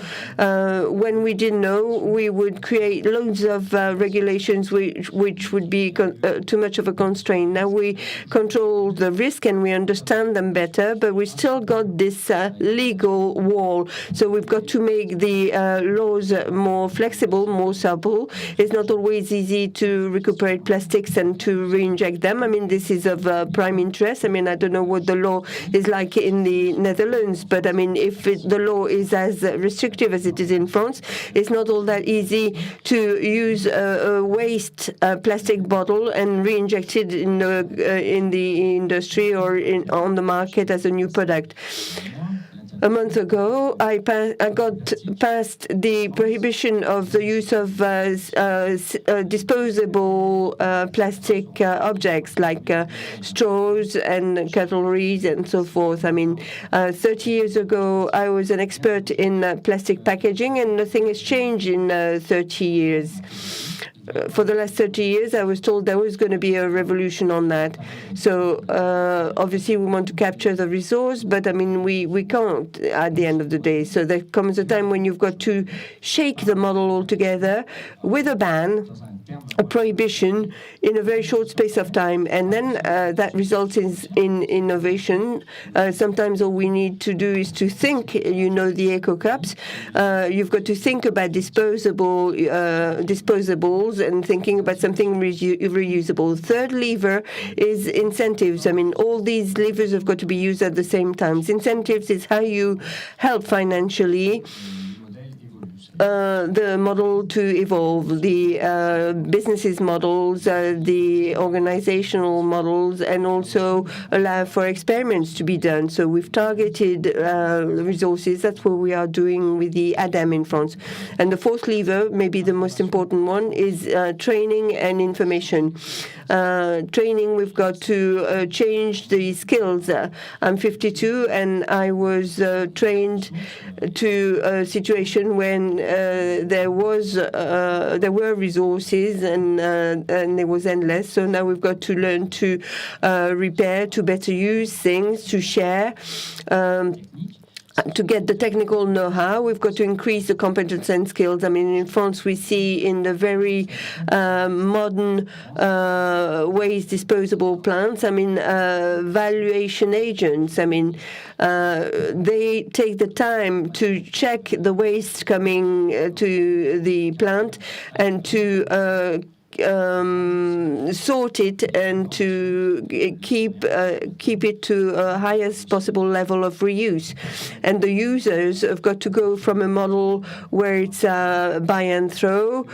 Speaker 12: when we didn't know, we would create loads of regulations which would be too much of a constraint. Now we control the risk and we understand them better, but we still got this legal wall. So we've got to make the laws more flexible, more supple. It's not always easy to recuperate plastics and to re-inject them. I mean, this is of prime interest. I mean, I don't know what the law is like in the Netherlands, but I mean, if the law is as restrictive as it is in France, it's not all that easy to use a waste plastic bottle and re-inject it in the industry or on the market as a new product. A month ago, I got past the prohibition of the use of disposable plastic objects like straws and cutlery and so forth. I mean, 30 years ago, I was an expert in plastic packaging, and nothing has changed in 30 years. For the last 30 years, I was told there was going to be a revolution on that. So obviously, we want to capture the resource, but I mean, we can't at the end of the day. So there comes a time when you've got to shake the model altogether with a ban, a prohibition in a very short space of time, and then that results in innovation. Sometimes all we need to do is to think. You know, the eco cups. You've got to think about disposables and thinking about something reusable. Third lever is incentives. I mean, all these levers have got to be used at the same time. Incentives is how you help financially the model to evolve, the businesses models, the organizational models, and also allow for experiments to be done. So we've targeted resources. That's what we are doing with the ADAM in France. And the fourth lever, maybe the most important one, is training and information. Training, we've got to change the skills. I'm 52, and I was trained to a situation when there were resources and it was endless. So now we've got to learn to repair, to better use things, to share. To get the technical know-how, we've got to increase the competence and skills. I mean, in France, we see in the very modern waste disposable plants, I mean, valuation agents, I mean, they take the time to check the waste coming to the plant and to sort it and to keep it to a highest possible level of reuse. And the users have got to go from a model where it's buy and throw,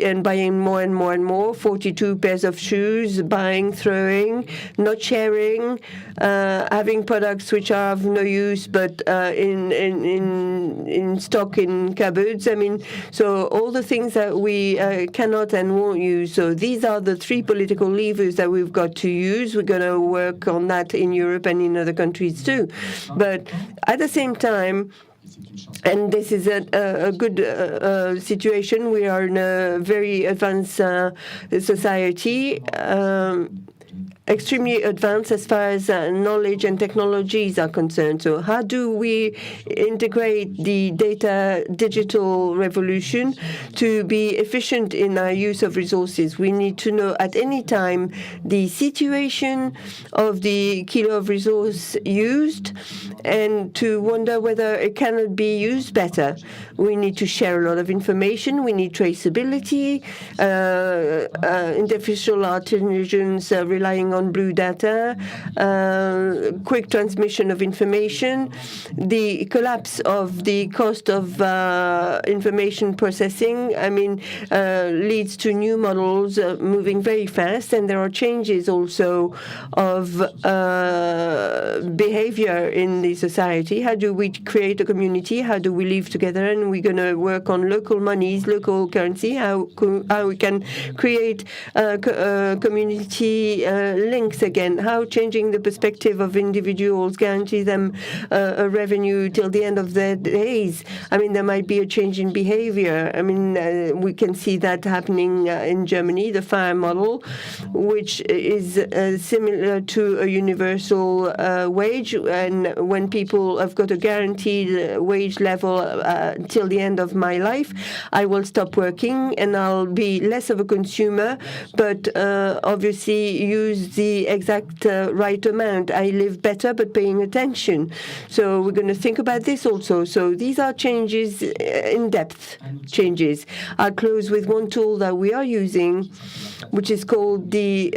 Speaker 12: and buying more and more and more, 42 pairs of shoes, buying, throwing, not sharing, having products which are of no use but in stock in cupboards. I mean, so all the things that we cannot and won't use. So these are the three political levers that we've got to use. We're going to work on that in Europe and in other countries too. But at the same time, and this is a good situation, we are in a very advanced society, extremely advanced as far as knowledge and technologies are concerned. So how do we integrate the digital revolution to be efficient in our use of resources? We need to know at any time the situation of the kilo of resource used and to wonder whether it cannot be used better. We need to share a lot of information. We need traceability, artificial intelligence relying relying on blue data, quick transmission of information, the collapse of the cost of information processing, leads to new models moving very fast, and there are changes also of behavior in the society. How do we create a community? How do we live together? And we're going to work on local monies, local currency, how we can create community links again, how changing the perspective of individuals guarantee them a revenue till the end of their days. There might be a change in behavior. We can see that happening in Germany, the FIRE model, which is similar to a universal wage. And when people have got a guaranteed wage level till the end of my life, I will stop working and I'll be less of a consumer, but obviously use the exact right amount. I live better, but paying attention. So we're going to think about this also. So these are changes, in-depth changes. I'll close with one tool that we are using, which is called the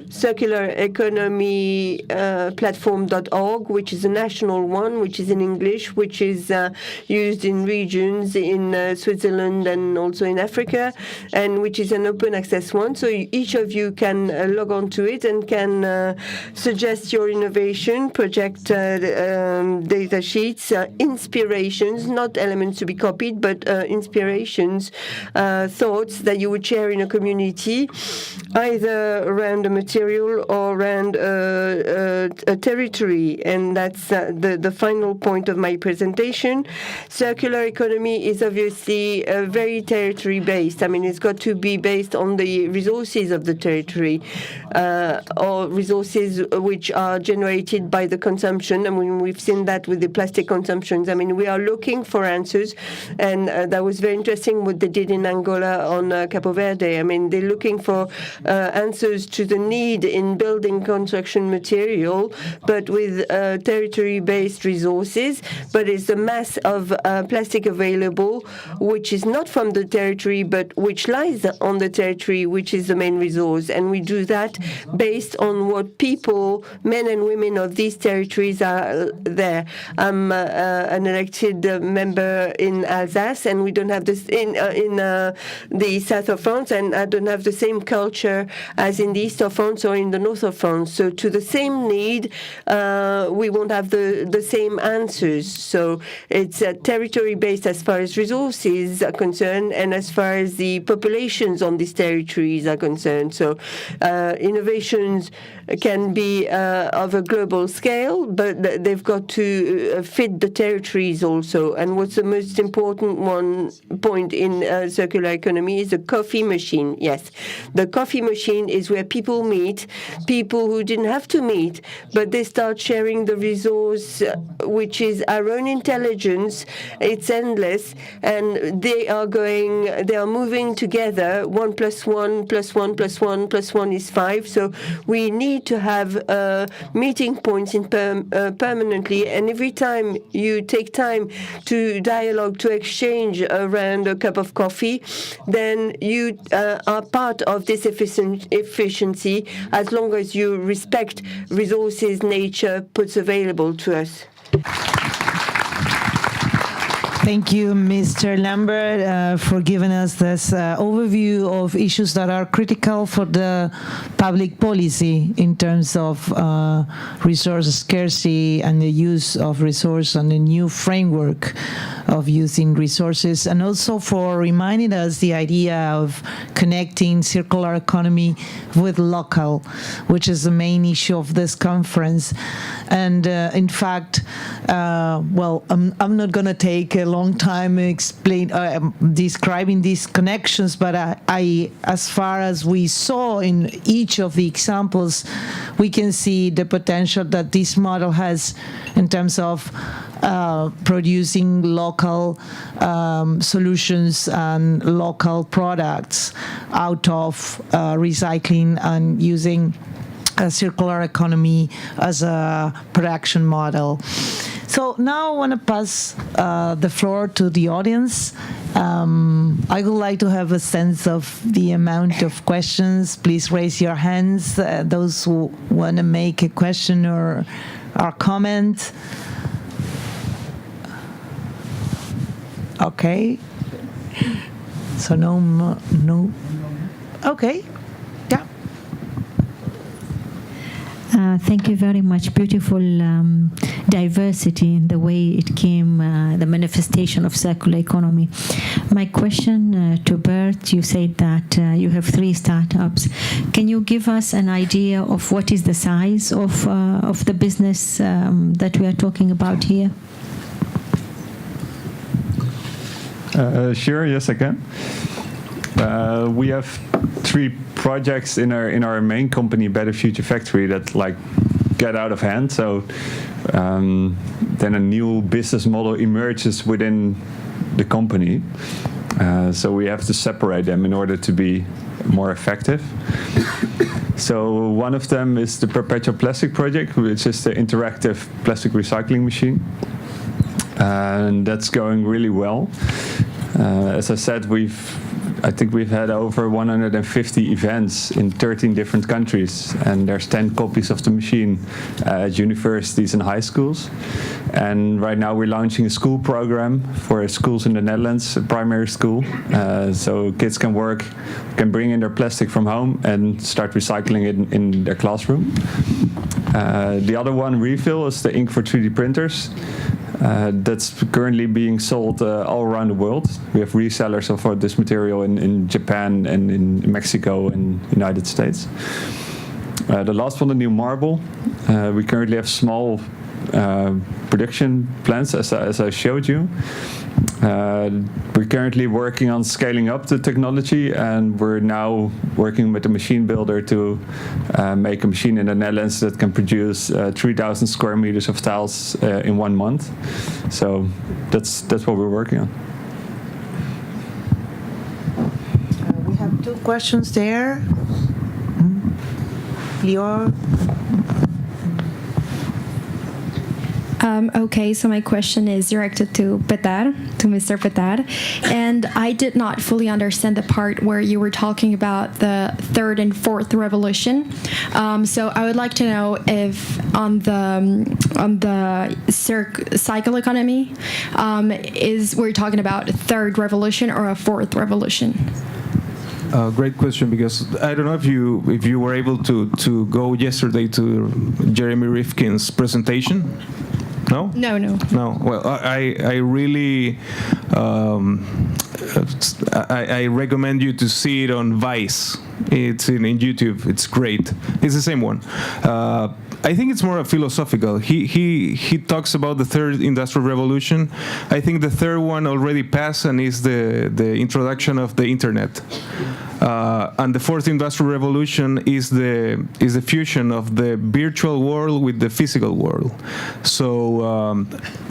Speaker 12: Circular Economy Platform.org, which is a national one, which is in English, which is used in regions in Switzerland and also in Africa, and which is an open access one. So each of you can log on to it and can suggest your innovation, project data sheets, inspirations, not elements to be copied, but inspirations, thoughts that you would share in a community, either around a material or around a territory. And that's the final point of my presentation. Circular economy is obviously very territory-based. It's got to be based on the resources of the territory, or resources which are generated by the consumption. We've seen that with the plastic consumptions. We are looking for answers, and that was very interesting what they did in Angola on Capo Verde. They're looking for answers to the need in building construction material, but with territory-based resources. But it's the mass of plastic available, which is not from the territory, but which lies on the territory, which is the main resource. And we do that based on what people, men and women of these territories are there. I'm an elected member in Alsace, and we don't have this in the south of France, and I don't have the same culture as in the east of France or in the north of France. So to the same need, we won't have the same answers. So it's territory-based as far as resources are concerned, and as far as the populations on these territories are concerned. So innovations can be of a global scale, but they've got to fit the territories also. And what's the most important point in circular economy is the coffee machine. Yes, the coffee machine is where people meet, people who didn't have to meet, but they start sharing the resource, which is our own intelligence. It's endless, and they are moving together. 1 + 1 + 1 + 1 + 1 is 5. So we need to have meeting points permanently, and every time you take time to dialogue, to exchange around a cup of coffee, then you are part of this efficiency, as long as you respect resources nature puts available to us.
Speaker 1: Thank you, Mr. Lambert, for giving us this overview of issues that are critical for the public policy in terms of resource scarcity and the use of resource and the new framework of using resources, and also for reminding us the idea of connecting circular economy with local, which is the main issue of this conference. And in fact, I'm not going to take a long time describing these connections, but I, as far as we saw in each of the examples, we can see the potential that this model has in terms of producing local solutions and local products out of recycling and using a circular economy as a production model. So now I want to pass the floor to the audience. I would like to have a sense of the amount of questions. Please raise your hands, those who want to make a question or comment. Okay. So no. Okay. Yeah.
Speaker 13: Thank you very much. Beautiful diversity in the way it came, the manifestation of circular economy. My question to Bert, you said that you have 3 startups. Can you give us an idea of what is the size of the business that we are talking about here?
Speaker 5: Sure, yes, I can. We have 3 projects in our main company, Better Future Factory, that get out of hand. So then a new business model emerges within the company. So we have to separate them in order to be more effective. So one of them is the Perpetual Plastic Project, which is the interactive plastic recycling machine. And that's going really well. As I said, I think we've had over 150 events in 13 different countries, and there's 10 copies of the machine at universities and high schools. And right now we're launching a school program for schools in the Netherlands, a primary school, so kids can bring in their plastic from home and start recycling it in their classroom. The other one, Refill, is the ink for 3D printers. That's currently being sold all around the world. We have resellers of this material in Japan and in Mexico and United States. The last one, the new marble. We currently have small production plants, as I showed you. We're currently working on scaling up the technology, and we're now working with a machine builder to make a machine in the Netherlands that can produce 3,000 square meters of tiles in 1 month. So that's what we're working on.
Speaker 1: We have 2 questions there. Lior.
Speaker 14: Okay, so my question is directed to Mr. Petar. And I did not fully understand the part where you were talking about the 3rd and 4th revolution. So I would like to know if on the cycle economy, we're talking about a 3rd revolution or a 4th revolution?
Speaker 4: Great question, because I don't know if you were able to go yesterday to Jeremy Rifkin's presentation. No? No. Well, I really I recommend you to see it on Vice. It's in YouTube. It's great. It's the same one. I think it's more philosophical. He talks about the 3rd industrial revolution. I think the 3rd one already passed, and is the introduction of the internet. And the 4th industrial revolution is the fusion of the virtual world with the physical world. So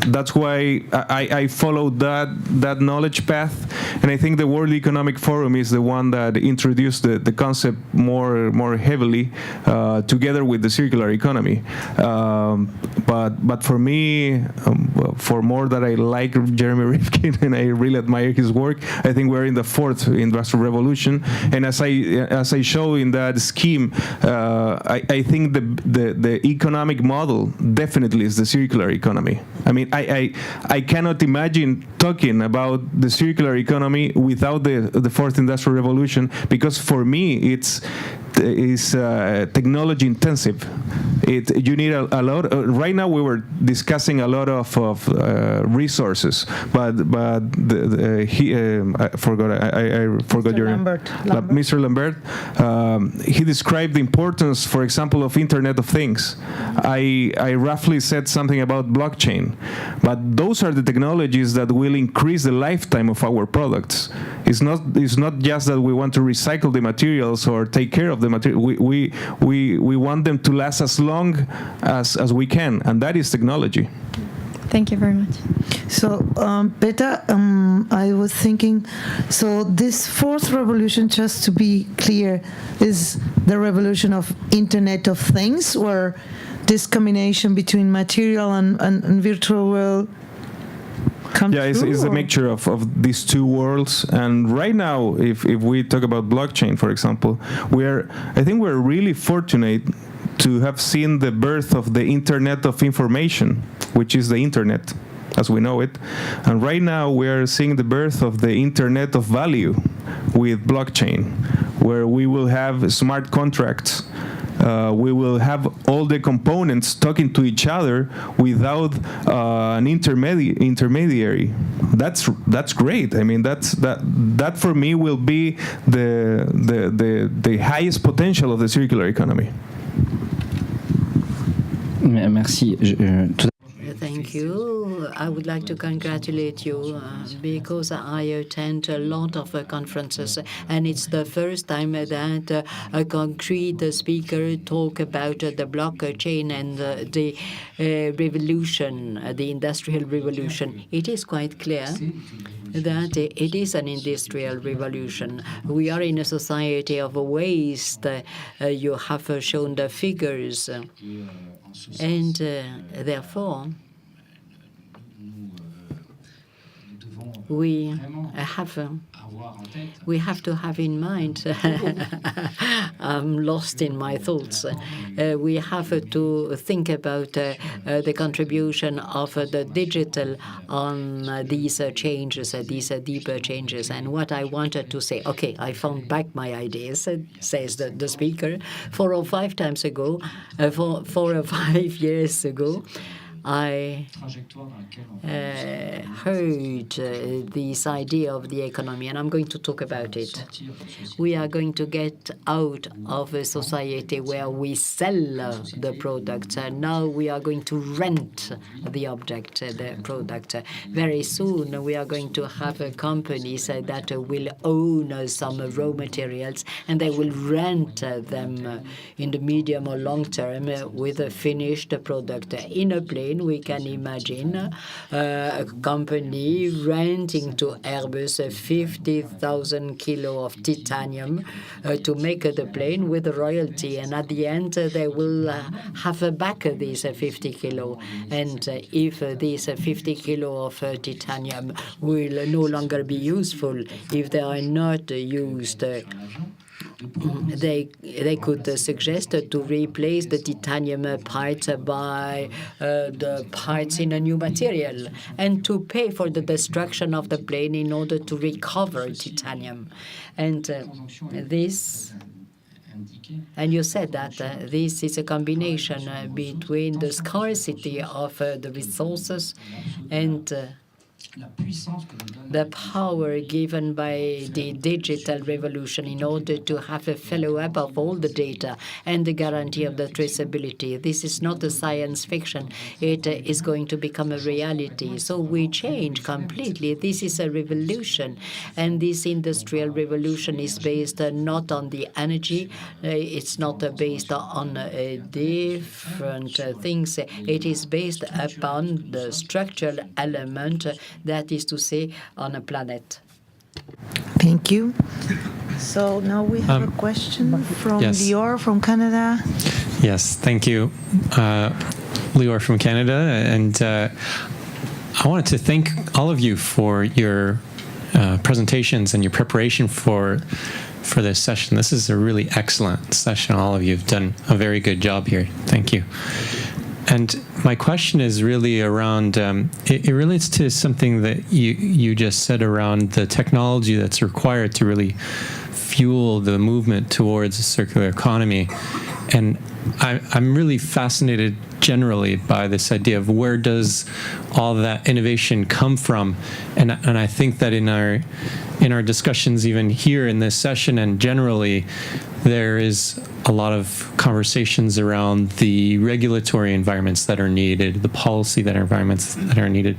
Speaker 4: that's why I followed that knowledge path, and I think the World Economic Forum is the one that introduced the concept more heavily, together with the circular economy. But for me, for more that I like Jeremy Rifkin and I really admire his work, I think we're in the 4th industrial revolution. And as I show in that scheme, I think the economic model definitely is the circular economy. I mean, I cannot imagine talking about the circular economy without the 4th industrial revolution, because for me it's technology intensive. You need a lot. Right now we were discussing a lot of resources, but I forgot your name. Mr. Lambert. He described the importance, for example, of Internet of Things. I roughly said something about blockchain, but those are the technologies that will increase the lifetime of our products. It's not just that we want to recycle the materials or take care of the material. We want them to last as long as we can, and that is technology.
Speaker 14: Thank you very much.
Speaker 1: So, Peter, I was thinking, so this 4th revolution, just to be clear, is the revolution of Internet of Things, or this combination between material and virtual world come
Speaker 4: Yeah,
Speaker 1: true?
Speaker 4: it's a mixture of these two worlds. And right now, if we talk about blockchain, for example, I think we're really fortunate to have seen the birth of the Internet of Information, which is the Internet as we know it. And right now we are seeing the birth of the Internet of Value with blockchain, where we will have smart contracts. We will have all the components talking to each other without an intermediary. That's great. I mean, that for me will be the highest potential of the circular economy.
Speaker 11: Merci.
Speaker 15: Thank you. I would like to congratulate you because I attend a lot of conferences, and it's the first time that a concrete speaker talk about the blockchain and the revolution, the industrial revolution. It is quite clear that it is an industrial revolution. We are in a society of waste. You have shown the figures, and therefore we have to have in mind, I'm lost in my thoughts, we have to think about the contribution of the digital on these changes, these deeper changes. And what I wanted to say, okay, I found back my ideas, says the speaker. 4 or 5 times ago, 4 or 5 years ago, I heard this idea of the economy, and I'm going to talk about it. We are going to get out of a society where we sell the product. Now we are going to rent the object, the product. Very soon we are going to have companies that will own some raw materials, and they will rent them in the medium or long term with a finished product. In a plane, we can imagine a company renting to Airbus 50,000 kilo of titanium to make the plane with a royalty, and at the end they will have back these 50 kilo. And if these 50 kilo of titanium will no longer be useful, if they are not used, they could suggest to replace the titanium parts by the parts in a new material, and to pay for the destruction of the plane in order to recover titanium. And and you said that this is a combination between the scarcity of the resources and the power given by the digital revolution in order to have a follow-up of all the data and the guarantee of the traceability. This is not a science fiction. It is going to become a reality. So we change completely. This is a revolution. And this industrial revolution is based not on the energy. It's not based on different things. It is based upon the structural element, that is to say, on a planet.
Speaker 1: Thank you. So now we have a question from Lior from Canada.
Speaker 16: Yes, thank you. Lior from Canada. And I wanted to thank all of you for your presentations and your preparation for this session. This is a really excellent session. All of you have done a very good job here. Thank you. And my question is really around, it relates to something that you just said around the technology that's required to really fuel the movement towards a circular economy. And I'm really fascinated generally by this idea of where does all that innovation come from. And I think that in our discussions, even here in this session and generally, there is a lot of conversations around the regulatory environments that are needed, the policy environments that are needed.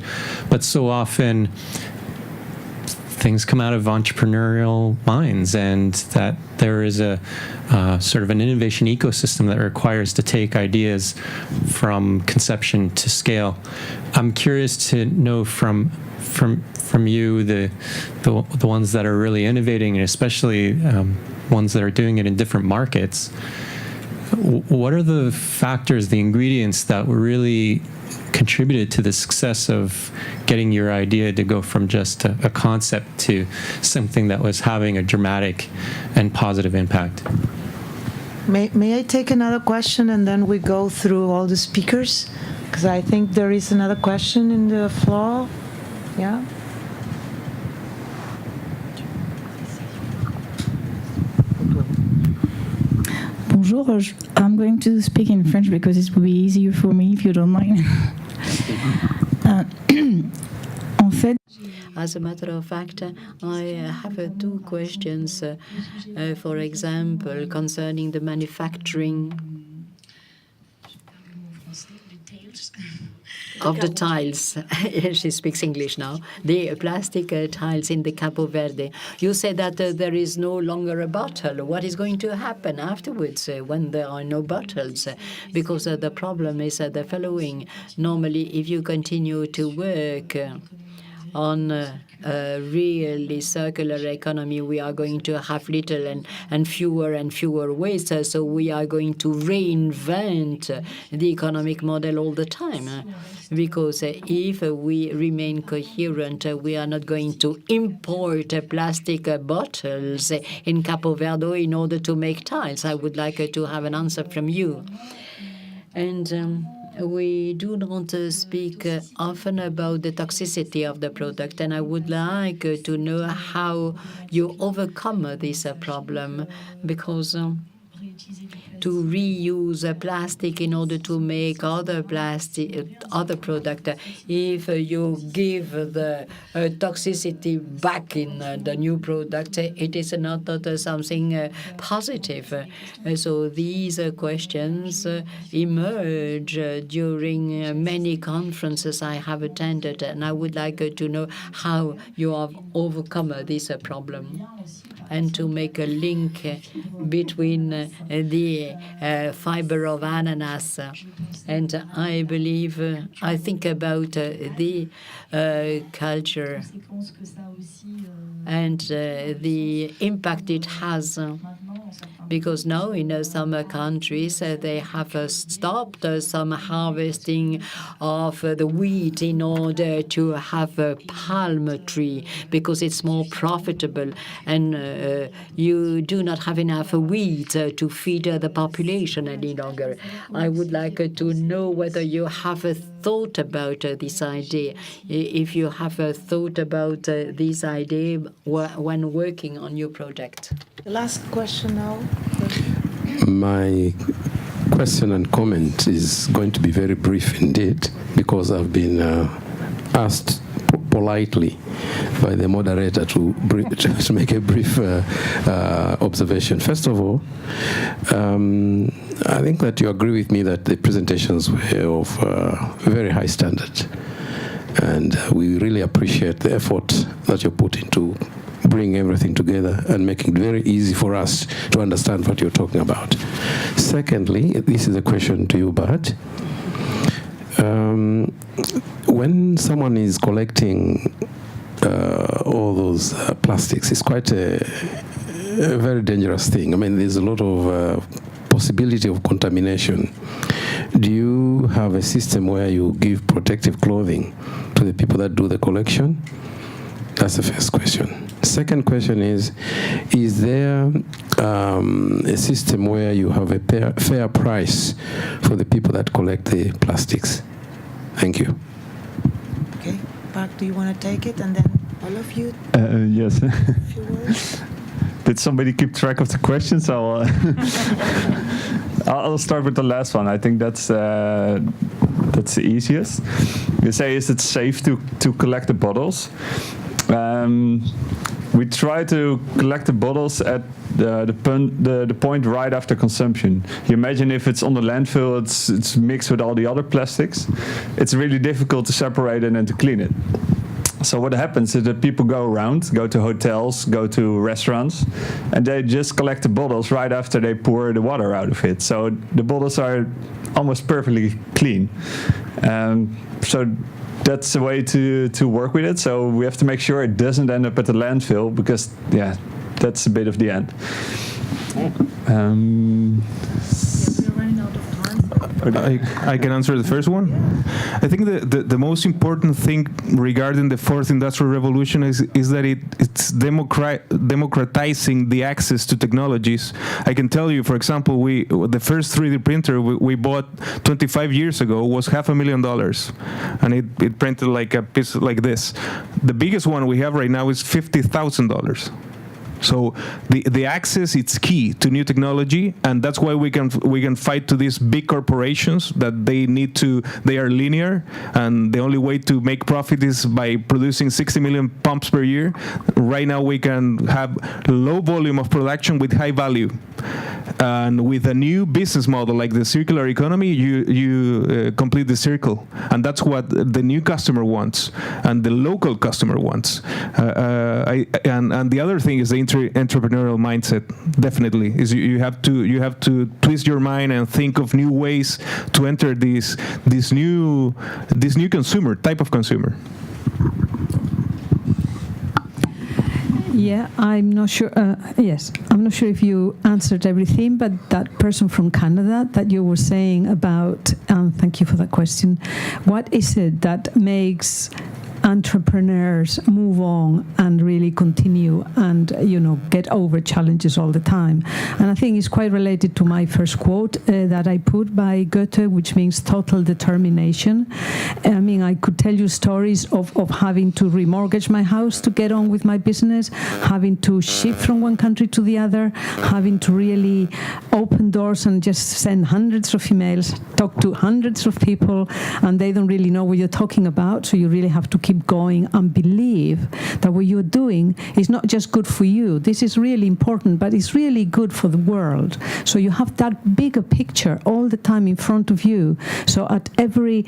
Speaker 16: But so often, things come out of entrepreneurial minds, and that there is a sort of an innovation ecosystem that requires to take ideas from conception to scale. I'm curious to know from you, the ones that are really innovating, and especially ones that are doing it in different markets, what are the factors, the ingredients that really contributed to the success of getting your idea to go from just a concept to something that was having a dramatic and positive impact?
Speaker 1: May I take another question and then we go through all the speakers? Because I think there is another question in the floor. Yeah.
Speaker 6: Bonjour, I'm going to speak in French because it will be easier for me if you don't mind. En fait,
Speaker 15: as a matter of fact, I have two questions, for example, concerning the manufacturing of the tiles. She speaks English now. The plastic tiles in the Capo Verde. You said that there is no longer a bottle. What is going to happen afterwards when there are no bottles? Because the problem is the following. Normally, if you continue to work on a really circular economy, we are going to have little and fewer wastes. So we are going to reinvent the economic model all the time. Because if we remain coherent, we are not going to import plastic bottles in Capo Verde in order to make tiles. I would like to have an answer from you. And we do not speak often about the toxicity of the product, and I would like to know how you overcome this problem, because to reuse plastic in order to make other product, if you give the toxicity back in the new product, it is not something positive. So these questions emerge during many conferences I have attended, and I would like to know how you have overcome this problem, and to make a link between the fiber of ananas. And I believe, I think about the culture and the impact it has. Because now in some countries they have stopped some harvesting of the wheat in order to have a palm tree, because it's more profitable, and you do not have enough wheat to feed the population any longer. I would like to know whether you have thought about this idea, if you have thought about this idea when working on your project.
Speaker 1: The last question now.
Speaker 17: My question and comment is going to be very brief indeed, because I've been asked politely by the moderator to make a brief observation. First of all, I think that you agree with me that the presentations were of very high standard, and we really appreciate the effort that you put into bring everything together and making it very easy for us to understand what you're talking about. Secondly, this is a question to you, Bart. When someone is collecting all those plastics, it's quite a very dangerous thing. I mean, there's a lot of possibility of contamination. Do you have a system where you give protective clothing to the people that do the collection? That's the first question. Second question is there a system where you have a fair price for the people that collect the plastics? Thank you.
Speaker 1: Okay, Park, do you want to take it, and then all of you?
Speaker 5: Yes.
Speaker 1: A few words?
Speaker 5: Did somebody keep track of the questions? I'll start with the last one. I think that's the easiest. You say, is it safe to collect the bottles? We try to collect the bottles at the point right after consumption. You imagine if it's on the landfill, it's mixed with all the other plastics. It's really difficult to separate it and to clean it. So what happens is that people go around, go to hotels, go to restaurants, and they just collect the bottles right after they pour the water out of it. So the bottles are almost perfectly clean. So that's the way to work with it. So we have to make sure it doesn't end up at the landfill, because that's a bit of the end.
Speaker 6: running out of time.
Speaker 4: I can answer the first one. I think the most important thing regarding the fourth industrial revolution is that it's democratizing the access to technologies. I can tell you, for example, the first 3D printer we bought 25 years ago was $500,000, and it printed like a piece like this. The biggest one we have right now is $50,000. So the access, it's key to new technology, and that's why we can fight to these big corporations that they are linear, and the only way to make profit is by producing 60 million pumps per year. Right now we can have low volume of production with high value. And with a new business model like the circular economy, you complete the circle, and that's what the new customer wants, and the local customer wants. And the other thing is the entrepreneurial mindset. Definitely, is you have to twist your mind and think of new ways to enter this new type of consumer.
Speaker 3: Yeah, I'm not sure. I'm not sure if you answered everything, but that person from Canada that you were saying about, thank you for that question. What is it that makes entrepreneurs move on and really continue and get over challenges all the time? And I think it's quite related to my first quote that I put by Goethe, which means total determination. I mean, I could tell you stories of having to remortgage my house to get on with my business, having to shift from one country to the other, having to really open doors and just send hundreds of emails, talk to hundreds of people, and they don't really know what you're talking about, so you really have to keep going and believe that what you're doing is not just good for you. This is really important, but it's really good for the world. So you have that bigger picture all the time in front of you. So at every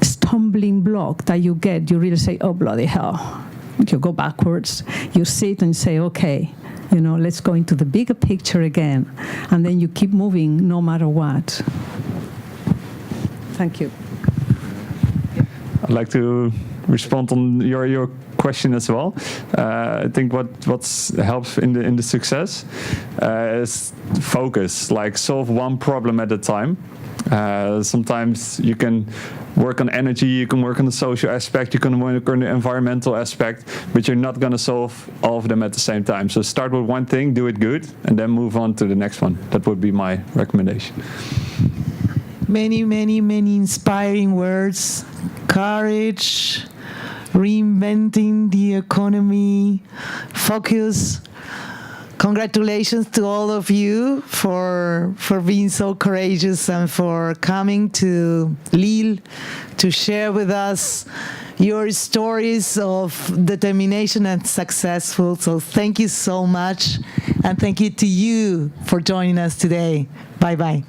Speaker 3: stumbling block that you get, you really say, oh, bloody hell. You go backwards, you sit and say, okay, let's go into the bigger picture again. And then you keep moving no matter what. Thank you.
Speaker 5: I'd like to respond on your question as well. I think what helps in the success is focus, like solve one problem at a time. Sometimes you can work on energy, you can work on the social aspect, you can work on the environmental aspect, but you're not going to solve all of them at the same time. So start with one thing, do it good, and then move on to the next one. That would be my recommendation.
Speaker 1: Many, many, many inspiring words. Courage, reinventing the economy, focus. Congratulations to all of you for being so courageous and for coming to Lille to share with us your stories of determination and successful. So thank you so much, and thank you to you for joining us today. Bye-bye.